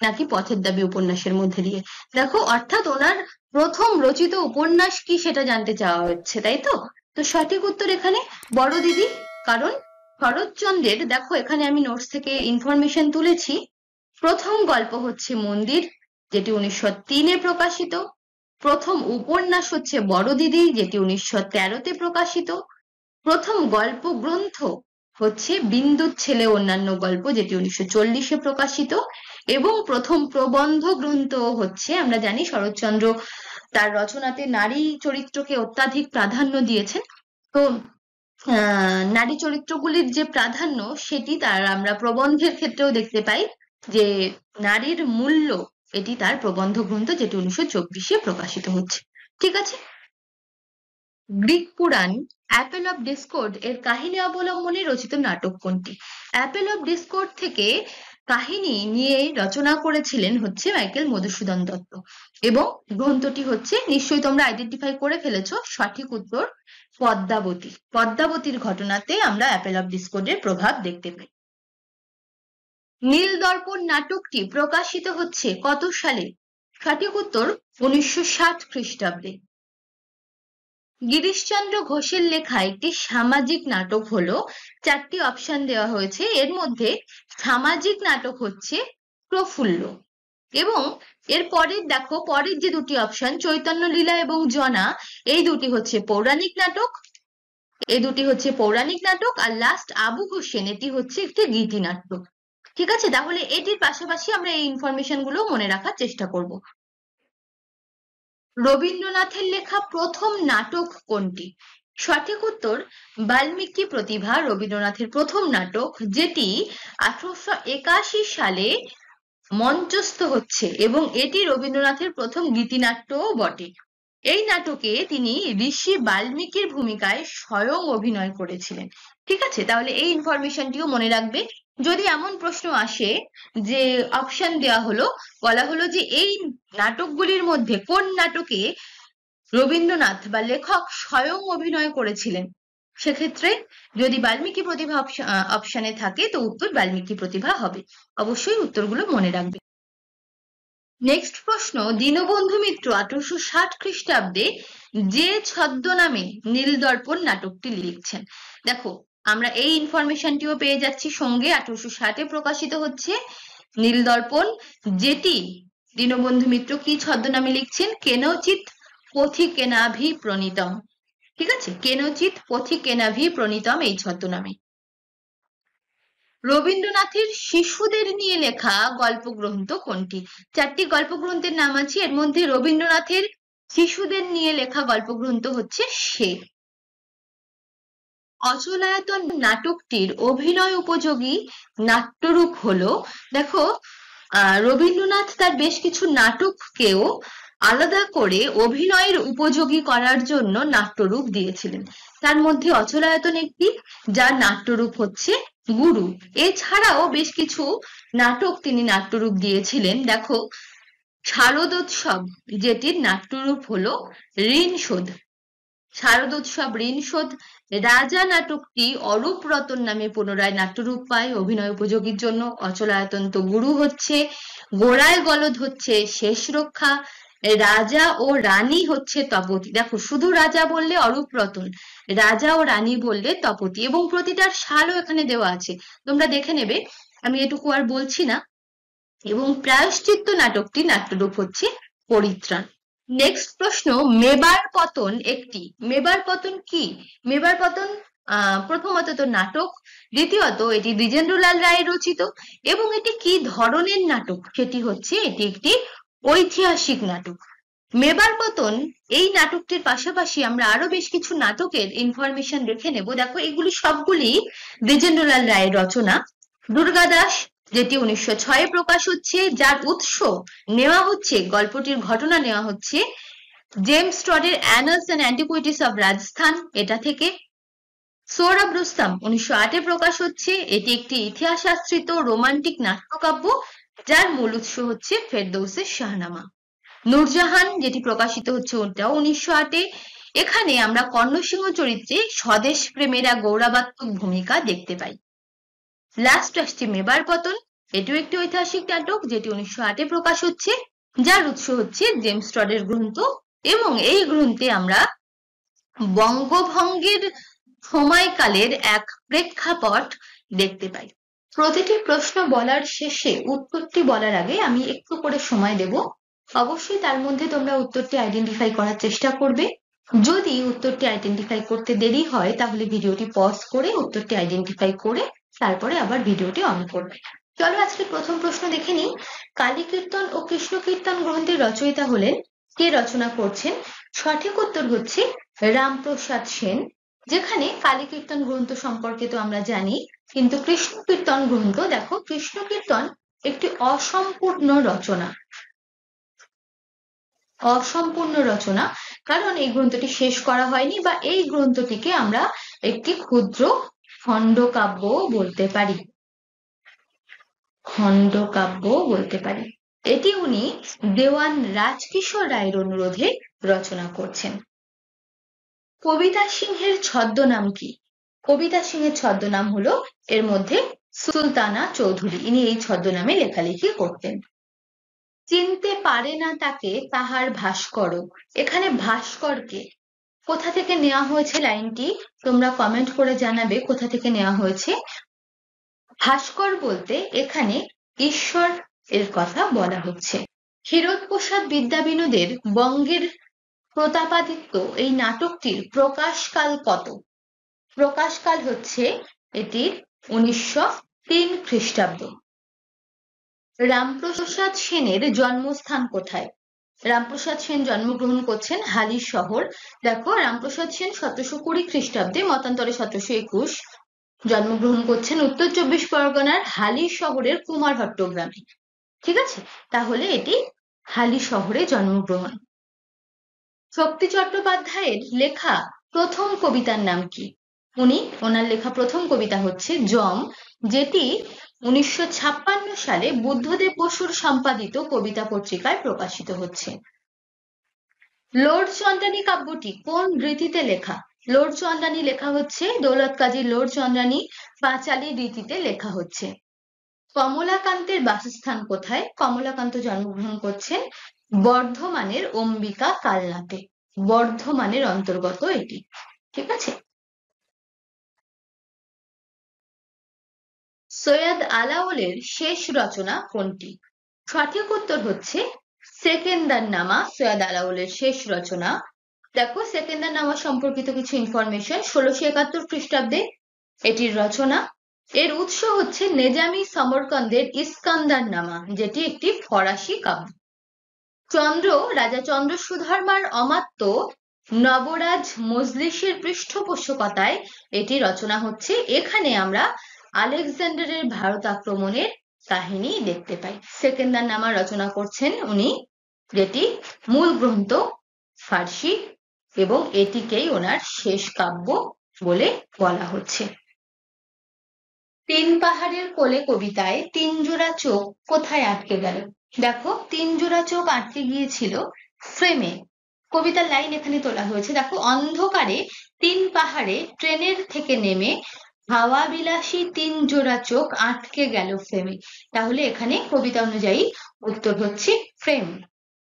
নাকি পথের দাবি উপন্যাসের মধ্যে দিয়ে? দেখো, অর্থাৎ ওনার প্রথম রচিত উপন্যাস কি সেটা জানতে চাওয়া হচ্ছে, তাই তো? তো সঠিক উত্তর এখানে বড়দিদি, কারণ শরৎচন্দ্রের, দেখো এখানে আমি নোটস থেকে ইনফরমেশন তুলেছি, প্রথম গল্প হচ্ছে মন্দির, যেটি 1903-এ প্রকাশিত। প্রথম উপন্যাস হচ্ছে বড়দিদি, যেটি 1913-তে প্রকাশিত। প্রথম গল্প গ্রন্থ হচ্ছে বিন্দুর ছেলে অন্যান্য গল্প, যেটি 1940-এ প্রকাশিত, এবং প্রথম প্রবন্ধ গ্রন্থ হচ্ছে, আমরা জানি শরৎচন্দ্র তার রচনাতে নারী চরিত্রকে অত্যাধিক প্রাধান্য দিয়েছেন। তো নারী চরিত্রগুলির যে প্রাধান্য সেটি তার আমরা প্রবন্ধের ক্ষেত্রেও দেখতে পাই, যে নারীর মূল্য, এটি তার প্রবন্ধ গ্রন্থ, যেটি 1924-এ প্রকাশিত হচ্ছে। ঠিক আছে। Greek Purana Apple of Discord এর কাহিনী অবলম্বনে রচিত নাটক কোনটি? অ্যাপেল অফ ডিসকর্ড থেকে কাহিনী নিয়ে রচনা করেছিলেন হচ্ছে মাইকেল মধুসূদন দত্ত, এবং গ্রন্থটি হচ্ছে, নিশ্চয়ই তোমরা আইডেন্টিফাই করে ফেলেছো, সঠিক উত্তর পদ্মাবতী। পদ্মাবতীর ঘটনাতে আমরা অ্যাপেল অফ ডিসকর্ডের প্রভাব দেখতে পাই। নীলদর্পণ নাটকটি প্রকাশিত হচ্ছে কত সালে? সঠিক উত্তর 1960 খ্রিস্টাব্দে। গিরিশচন্দ্র ঘোষের লেখা একটি সামাজিক নাটক হলো, 4টি অপশন দেওয়া হয়েছে, এর মধ্যে সামাজিক নাটক হচ্ছে প্রফুল্ল, এবং এর পরের দেখো, পরের যে দুটি অপশন চৈতন্য লীলা এবং জনা, এই দুটি হচ্ছে পৌরাণিক নাটক, এই দুটি হচ্ছে পৌরাণিক নাটক, আর লাস্ট আবু হোসেন, এটি হচ্ছে একটি গীতি নাটক। ঠিক আছে, তাহলে এটির পাশাপাশি আমরা এই ইনফরমেশন গুলো মনে রাখার চেষ্টা করব। রবীন্দ্রনাথের লেখা প্রথম নাটক কোনটি? সঠিক উত্তর বাল্মীকি প্রতিভা রবীন্দ্রনাথের প্রথম নাটক, যেটি 1881 সালে মঞ্চস্থ হচ্ছে, এবং এটি রবীন্দ্রনাথের প্রথম গীতিনাট্যও বটে। এই নাটকে তিনি ঋষি বাল্মীকির ভূমিকায় স্বয়ং অভিনয় করেছিলেন। ঠিক আছে, তাহলে এই ইনফরমেশনটিও মনে রাখবে। যদি এমন প্রশ্ন আসে যে অপশন দেওয়া হলো, বলা হলো যে এই নাটকগুলির মধ্যে কোন নাটকে রবীন্দ্রনাথ বা লেখক স্বয়ং অভিনয় করেছিলেন, সেক্ষেত্রে যদি বাল্মীকি প্রতিভা অপশনে থাকে, তো উত্তর বাল্মীকি প্রতিভা হবে। অবশ্যই উত্তরগুলো মনে রাখবে। নেক্সট প্রশ্ন, দীনবন্ধু মিত্র 1860 খ্রিস্টাব্দে যে ছদ্মনামে নীলদর্পণ নাটকটি লিখছেন। দেখো, আমরা এই ইনফরমেশনটিও পেয়ে যাচ্ছি সঙ্গে, 1860-এ প্রকাশিত হচ্ছে নীলদর্পণ, যেটি দীনবন্ধু মিত্র কি ছদ্মনামে লিখছেন? কেনচিৎ পথিকেনাভি প্রণীতম। ঠিক আছে, কেনচিৎ পথিকেনাভি প্রণীতম এই ছদ্মনামে। রবীন্দ্রনাথের শিশুদের নিয়ে লেখা গল্পগ্রন্থ কোনটি? 4টি গল্পগ্রন্থের নাম আছে, এর মধ্যে রবীন্দ্রনাথের শিশুদের নিয়ে লেখা গল্পগ্রন্থ হচ্ছে সে। অচলায়তন নাটকটির অভিনয় উপযোগী নাট্যরূপ হলো, দেখো রবীন্দ্রনাথ তার বেশ কিছু নাটককেও আলাদা করে অভিনয়ের উপযোগী করার জন্য নাট্যরূপ দিয়েছিলেন। তার মধ্যে অচলায়তন একটি, যার নাট্যরূপ হচ্ছে গুরু। এছাড়াও বেশ কিছু নাটক তিনি নাট্যরূপ দিয়েছিলেন। দেখো, শারদোৎসব, যেটির নাট্যরূপ হলো ঋণ শোধ, শারদোৎসব ঋণ শোধ। রাজা নাটকটি অরূপ রতন নামে পুনরায় নাট্যরূপ পায় অভিনয় উপযোগীর জন্য। অচলায়তন তো গুরু হচ্ছে, গোড়ায় গলদ হচ্ছে শেষ রক্ষা, রাজা ও রানী হচ্ছে তপতি। দেখো, শুধু রাজা বললে অরূপ রতন, রাজা ও রানী বললে তপতি, এবং প্রতিটার সালও এখানে দেওয়া আছে, তোমরা দেখে নেবে, আমি এটুকু আর বলছি না। এবং প্রায়শ্চিত্ত নাটকটি নাট্যরূপ হচ্ছে পরিত্রাণ। নেক্সট প্রশ্ন, মেবার পতন একটি, মেবার পতন কি? মেবার পতন প্রথমত তো নাটক, দ্বিতীয়ত এটি দ্বিজেন্দ্রলাল রায় রচিত, এবং এটি কি ধরনের নাটক? সেটি হচ্ছে, এটি একটি ঐতিহাসিক নাটক। মেবার পতন এই নাটকটির পাশাপাশি আমরা আরো বেশ কিছু নাটকের ইনফরমেশন রেখে নেব। দেখো, এগুলি সবগুলি দ্বিজেন্দ্রলাল রায়ের রচনা। দুর্গাদাস, যেটি 1906-এ প্রকাশ হচ্ছে, যার উৎস নেওয়া হচ্ছে, গল্পটির ঘটনা নেওয়া হচ্ছে জেমস টডের annals and antiquities of Rajasthan, এটা থেকে। সৌরভ রুস্তম 1908-এ প্রকাশ হচ্ছে, এটি একটি ইতিহাস আশ্রিত রোমান্টিক নাট্যকাব্য, যার মূল উৎস হচ্ছে ফেরদৌসের শাহনামা। নূরজাহান, যেটি প্রকাশিত হচ্ছে, ওটাও 1908-এ। এখানে আমরা কর্ণসিংহ চরিত্রে স্বদেশ প্রেমের এক গৌরবাত্মক ভূমিকা দেখতে পাই। লাস্ট আসছে মেবার পতন, এটিও একটি ঐতিহাসিক নাটক, যেটি 1908-এ প্রকাশ হচ্ছে, যার উৎস হচ্ছে জেমস টডের গ্রন্থ, এবং এই গ্রন্থে আমরা বঙ্গভঙ্গের সময়কালের এক প্রেক্ষাপট দেখতে পাই। প্রতিটি প্রশ্ন বলার শেষে উত্তরটি বলার আগে আমি একটু করে সময় দেব, অবশ্যই তার মধ্যে তোমরা উত্তরটি আইডেন্টিফাই করার চেষ্টা করবে। যদি উত্তরটি আইডেন্টিফাই করতে দেরি হয় তাহলে ভিডিওটি পজ করে উত্তরটি আইডেন্টিফাই করে তারপরে আবার ভিডিওটি অন করবে। চলো আজকে প্রথম প্রশ্ন দেখে নিই। কালী কীর্তন ও কৃষ্ণ কীর্তন গ্রন্থের রচয়িতা হলেন, কে রচনা করছেন? সঠিক উত্তর হচ্ছে রামপ্রসাদ সেন। যেখানে কালী কীর্তন গ্রন্থ সম্পর্কে তো আমরা জানি, কিন্তু কৃষ্ণ কীর্তন গ্রন্থ, দেখো কৃষ্ণ কীর্তন একটি অসম্পূর্ণ রচনা, অসম্পূর্ণ রচনা, কারণ এই গ্রন্থটি শেষ করা হয়নি, বা এই গ্রন্থটিকে আমরা একটি ক্ষুদ্র খণ্ডকাব্য বলতে পারি, খণ্ডকাব্য বলতে পারি। এটি উনি দেওয়ান রাজকিশোর রায়ের অনুরোধে রচনা করছেন। কবিতা সিংহের ছদ্মনাম কি? কবিতা সিংহের ছদ্মনাম হলো এর মধ্যে সুলতানা চৌধুরী, ইনি এই ছদ্মনামে লেখালেখি করতেন। চিনতে পারে না তাকে তাহার ভাস্কর, এখানে ভাস্করকে কোথা থেকে নেওয়া হয়েছে লাইনটি তোমরা কমেন্ট করে জানাবে কোথা থেকে নেওয়া হয়েছে। ভাস্কর বলতে এখানে ঈশ্বর এর কথা বলা হচ্ছে। ক্ষীরোদপ্রসাদ বিদ্যাবিনোদের বঙ্গের প্রতাপাদিত্য এই নাটকটির প্রকাশকাল কত? প্রকাশকাল হচ্ছে এটির 1903 খ্রিস্টাব্দ। রামপ্রসাদ সেনের জন্মস্থান কোথায়? রামপ্রসাদ সেন জন্মগ্রহণ করছেন হালি শহর। দেখো রামপ্রসাদ সেন 1720 খ্রিস্টাব্দে, মতান্তরে 1721 জন্মগ্রহণ করছেন উত্তর 24 পরগনার হালি শহরের কুমারহট্ট গ্রামে। ঠিক আছে, তাহলে এটি হালি শহরে জন্মগ্রহণ। শক্তি চট্টোপাধ্যায়ের লেখা প্রথম কবিতার নাম কি? ওনার লেখা প্রথম কবিতা হচ্ছে যম, যেটি 1956 সালে বুদ্ধদেব বসুর সম্পাদিত কবিতা পত্রিকায় প্রকাশিত হচ্ছে। লোড চন্দ্রানী কাব্যটি কোন রীতিতে লেখা? লোড চন্দ্রানী লেখা হচ্ছে দৌলত কাজী লোড চন্দ্রানী পাঁচালী রীতিতে লেখা হচ্ছে। কমলাকান্তের বাসস্থান কোথায়? কমলাকান্ত জন্মগ্রহণ করছেন বর্ধমানের অম্বিকা কালনাতে, বর্ধমানের অন্তর্গত এটি। ঠিক আছে। সৈয়দ আলাওলের শেষ রচনা কোনটি? সঠিক উত্তর হচ্ছে সেকেন্দারনামা, সৈয়দ আলাওলের শেষ রচনা। দেখো সেকেন্দারনামা সম্পর্কিত কিছু ইনফরমেশন। 1671 খ্রিস্টাব্দে এটির রচনা। এর উৎস হচ্ছে নেজামি সমরকন্দের ইস্কান্দারনামা, যেটি একটি ফরাসি কাব্য। রাজা চন্দ্র সুধর্মার অমাত্য নবরাজ মজলিসের পৃষ্ঠপোষকতায় এটি রচনা হচ্ছে। এখানে আমরা আলেকজান্ডারের ভারত আক্রমণের কাহিনী দেখতে পাই। সেকেন্দারনামা রচনা করছেন উনি, যেটি মূল গ্রন্থ ফার্সি, এবং এটিকেই ওনার শেষ কাব্য বলে বলা হচ্ছে। তিন পাহাড়ের কোলে কবিতায় তিন জোড়া চোখ কোথায় আটকে গেল? দেখো তিন জোড়া চোখ আটকে গিয়েছিল ফ্রেমে। কবিতার লাইন এখানে তোলা হয়েছে। দেখো অন্ধকারে তিন পাহাড়ে ট্রেনের থেকে নেমে হাওয়া বিলাসী তিন জোড়া চোখ আটকে গেল ফ্রেমে। তাহলে এখানে কবিতা অনুযায়ী উত্তর হচ্ছে ফ্রেম।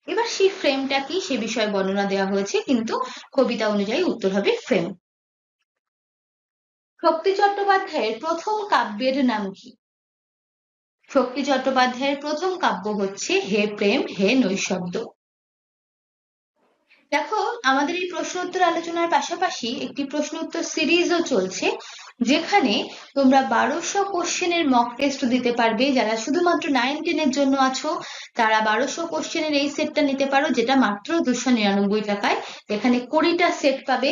এবার সেই ফ্রেমটা কি সে বিষয়ে বর্ণনা দেওয়া হয়েছে, কিন্তু কবিতা অনুযায়ী উত্তর হবে ফ্রেম। শক্তি চট্টোপাধ্যায়ের প্রথম কাব্যের নাম কি? শক্তি চট্টোপাধ্যায়ের প্রথম কাব্য হচ্ছে হে প্রেম হে নৈশব্দ। দেখো আমাদের এই প্রশ্ন উত্তর আলোচনার পাশাপাশি একটি প্রশ্ন উত্তর সিরিজও চলছে, যেখানে তোমরা 1200 কোশ্চেনের মক টেস্ট দিতে পারবে। যারা শুধুমাত্র 9-10 এর জন্য আছো তারা 1200 কোশ্চেনের এই সেটটা নিতে পারো, যেটা মাত্র 299 টাকায়। এখানে 20টা সেট পাবে,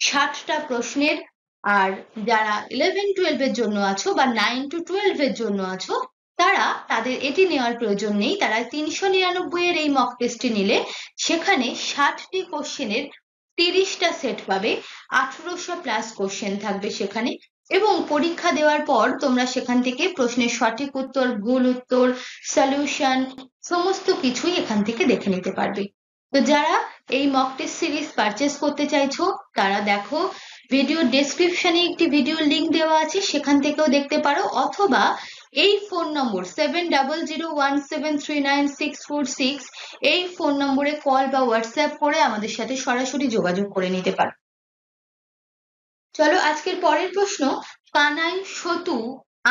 60টা প্রশ্নের। আর যারা 11-12 এর জন্য আছো বা 9 to 12 এর জন্য আছো তাদের এটি নেওয়ার প্রয়োজন নেই। তারা 399 এর এই মক টেস্টটি নিলে সেখানে 60টি কোশ্চেনের 30টা সেট পাবে, 1800 প্লাস কোশ্চেন থাকবে সেখানে। এবং পরীক্ষা দেওয়ার পর তোমরা সেখান থেকে প্রশ্নের সঠিক উত্তর, ভুল উত্তর, সলিউশন সমস্ত কিছুই এখান থেকে দেখে নিতে পারবে। তো যারা এই মক টেস্ট সিরিজ পারচেস করতে চাইছো তারা দেখো ভিডিও ডেসক্রিপশনে একটি ভিডিও লিংক দেওয়া আছে, সেখান থেকেও দেখতে পারো, অথবা এই ফোন নম্বর 7001739646 এই ফোন নম্বরে কল বা হোয়াটসঅ্যাপ করে আমাদের সাথে সরাসরি যোগাযোগ করে নিতে পারো। চলো আজকের পরের প্রশ্ন। কানাই, সতু,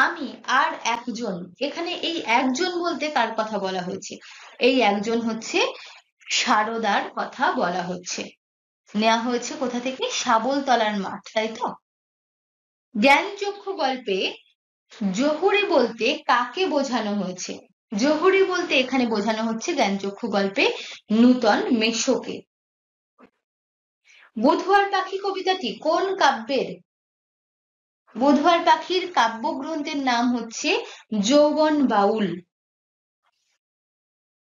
আমি আর একজন, এখানে এই একজন বলতে কার কথা বলা হয়েছে? এই একজন হচ্ছে সারদার কথা বলা হচ্ছে। নেওয়া হয়েছে কোথা থেকে? শাবলতলার মাঠ, তাই তো? জ্ঞানচক্ষু গল্পে জহুরি বলতে কাকে বোঝানো হয়েছে? জহুরি বলতে এখানে বোঝানো হচ্ছে জ্ঞানচক্ষু গল্পে নূতন মেশোকে। বুধবার পাখি কবিতাটি কোন কাব্যের? বুধবার পাখির কাব্যগ্রন্থের নাম হচ্ছে যৌবন বাউল।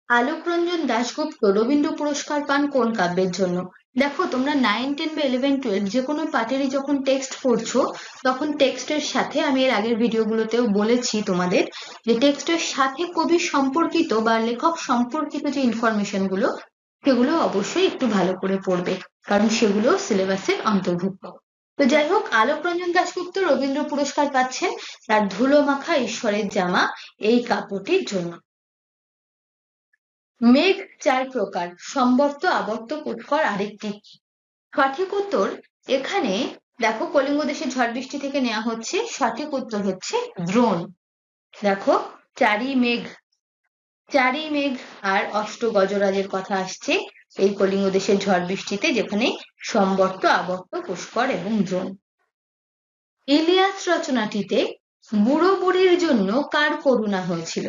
আলোকরঞ্জন দাশগুপ্ত রবীন্দ্র পুরস্কার পান কোন কাব্যের জন্য? দেখো, তোমরা 9, 10 বা 11, 12 যে কোনো পাঠেরই যখন টেক্সট পড়ছো, তখন টেক্সটের সাথে, আমি এর আগের ভিডিওগুলোতেও বলেছি তোমাদের, যে টেক্সটের সাথে কবি সম্পর্কিত বা লেখক সম্পর্কিত যে ইনফরমেশন গুলো, সেগুলো অবশ্যই একটু ভালো করে পড়বে, কারণ সেগুলো সিলেবাসের অন্তর্ভুক্ত। তো যাই হোক, আলোকরঞ্জন দাশগুপ্ত রবীন্দ্র পুরস্কার পাচ্ছেন তার ধুলো মাখা ঈশ্বরের জামা এই কাব্যটির জন্য। মেঘ 4 প্রকার, সম্বর্ত, আবর্ত, উৎকর, আরেকটি। সঠিক উত্তর এখানে দেখো, কলিঙ্গ দেশের ঝড় বৃষ্টি থেকে নেওয়া হচ্ছে। সঠিক উত্তর হচ্ছে দ্রোণ। দেখো, চারি মেঘ আর অষ্ট গজরাজের কথা আসছে এই কলিঙ্গ দেশের ঝড় বৃষ্টিতে, যেখানে সম্বর্ত, আবর্ত, পুষ্কর এবং দ্রোণ। ইলিয়াস রচনাটিতে বুড়ো বুড়ির জন্য কার করুণা হয়েছিল?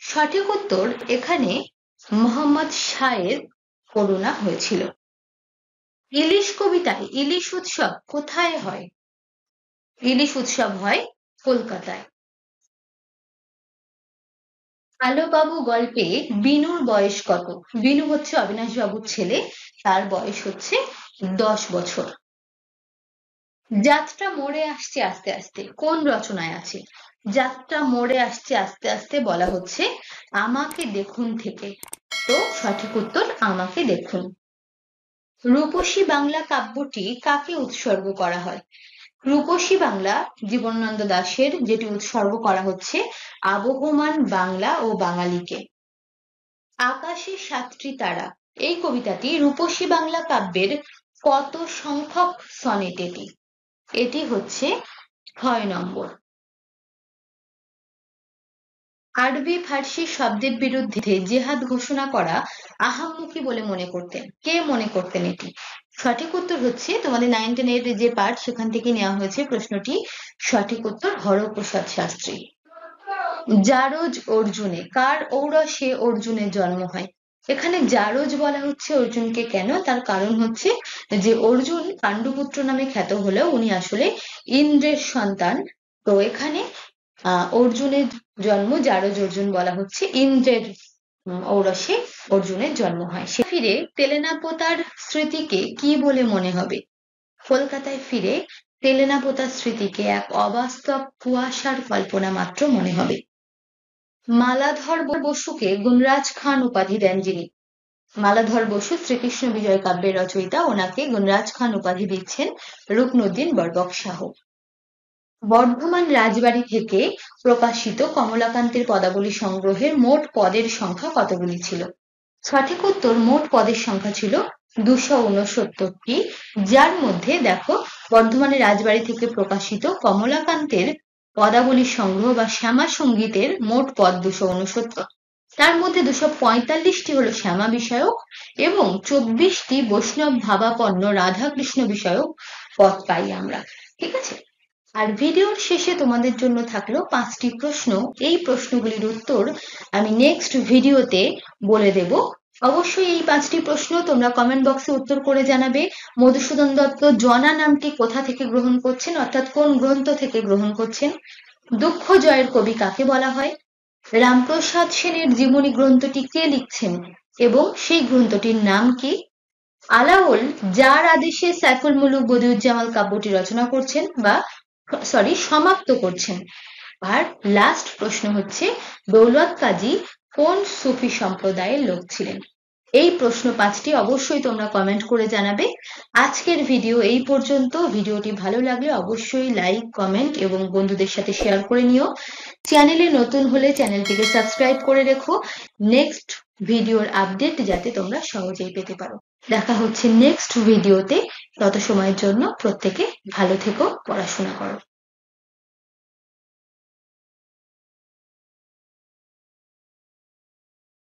সঠিক উত্তর এখানে মোহাম্মদ শাহের করুণা হয়েছিল। ইলিশ কবিতায় ইলিশ উৎসব কোথায় হয়? ইলিশ উৎসব হয় কলকাতায়। আলো বাবু গল্পে বিনুর বয়স কত? বিনু হচ্ছে অবিনাশ বাবুর ছেলে, তার বয়স হচ্ছে 10 বছর। যাত্রা মোড়ে আসছে আস্তে আস্তে কোন রচনায় আছে? যাত্রা মোড়ে আসছে আস্তে আস্তে বলা হচ্ছে আমাকে দেখুন থেকে। তো সঠিক উত্তর আমাকে দেখুন। রূপসী বাংলা কাব্যটি কাকে উৎসর্গ করা হয়? রূপসী বাংলা জীবনানন্দ দাশের, যেটি উৎসর্গ করা হচ্ছে আবহমান বাংলা ও বাঙালিকে। আকাশে 7টি তারা এই কবিতাটি রূপসী বাংলা কাব্যের কত সংখ্যক সনেট এটি? এটি হচ্ছে 6 নম্বর। আরবি ফার্সি শব্দের বিরুদ্ধে জেহাদ ঘোষণা করা আহাম্মকি বলে মনে করতেন। কে মনে করতেন এটি? সঠিক উত্তর হচ্ছে তোমাদের 9, 10 এর যে পাঠ, সেখান থেকে নেওয়া হয়েছে প্রশ্নটি। সঠিক উত্তর হরপ্রসাদ শাস্ত্রী। জারজ অর্জুনে কার ঔরসে অর্জুনের জন্ম হয়? এখানে জারজ বলা হচ্ছে অর্জুনকে, কেন? তার কারণ হচ্ছে যে অর্জুন পাণ্ডুপুত্র নামে খ্যাত হলেও উনি আসলে ইন্দ্রের সন্তান। তো এখানে অর্জুনের জন্ম জারজ অর্জুন বলা হচ্ছে, ইন্দ্রের ঔরসে অর্জুনের জন্ম হয়। সে ফিরে তেলেনাপোতার স্মৃতিকে কি বলে মনে হবে? কলকাতায় ফিরে তেলেনাপোতার স্মৃতিকে এক অবাস্তব কুয়াশার কল্পনা মাত্র মনে হবে। মালাধর বসুকে গুণরাজ খান উপাধি দেন যিনি? মালাধর বসু শ্রীকৃষ্ণ বিজয় কাব্যের রচয়িতা, ওনাকে গুণরাজ খান উপাধি দিচ্ছেন রুকনুদ্দিন বরবক শাহ। বর্ধমান রাজবাড়ি থেকে প্রকাশিত কমলাকান্তের পদাবলী সংগ্রহের মোট পদের সংখ্যা কতগুলি ছিল? সঠিক উত্তর মোট পদের সংখ্যা ছিল 269টি, যার মধ্যে দেখো, বর্ধমানের রাজবাড়ি থেকে প্রকাশিত কমলাকান্তের পদাবলী সংগ্রহ বা শ্যামা সঙ্গীতের মোট পদ 269, তার মধ্যে 245টি হলো শ্যামা বিষয়ক এবং 24টি বৈষ্ণব ভাবাপন্ন রাধাকৃষ্ণ বিষয়ক পদ পাই আমরা। ঠিক আছে, আর ভিডিওর শেষে তোমাদের জন্য থাকলো 5টি প্রশ্ন। এই প্রশ্নগুলির উত্তর আমি নেক্সট ভিডিওতে বলে দেব। অবশ্যই এই 5টি প্রশ্ন তোমরা কমেন্ট বক্সে উত্তর করে জানাবে। মধুসূদন দত্ত জনা নামটি কোথা থেকে গ্রহণ করছেন, অর্থাৎ কোন গ্রন্থ থেকে গ্রহণ করছেন? দুঃখ জয়ের কবি কাকে বলা হয়? রামপ্রসাদ সেনের জীবনী গ্রন্থটি কে লিখছেন এবং সেই গ্রন্থটির নাম কি? আলাওল যার আদেশে সাইফুল মুলুক বদিউজ্জামাল কাব্যটি রচনা করছেন বা সমাপ্ত করছেন? আর লাস্ট প্রশ্ন হচ্ছে দৌলত কাজী কোন সুফি সম্প্রদায়ের লোক ছিলেন? এই প্রশ্ন 5টি অবশ্যই তোমরা কমেন্ট করে জানাবে। আজকের ভিডিও এই পর্যন্ত। ভিডিওটি ভালো লাগলে অবশ্যই লাইক, কমেন্ট এবং বন্ধুদের সাথে শেয়ার করে নিও। চ্যানেলে নতুন হলে চ্যানেলটিকে সাবস্ক্রাইব করে রেখো, নেক্সট ভিডিওর আপডেট যাতে তোমরা সহজেই পেতে পারো। দেখা হচ্ছে নেক্সট ভিডিওতে। তত সময়ের জন্য প্রত্যেকে ভালো থেকো, পড়াশোনা করো।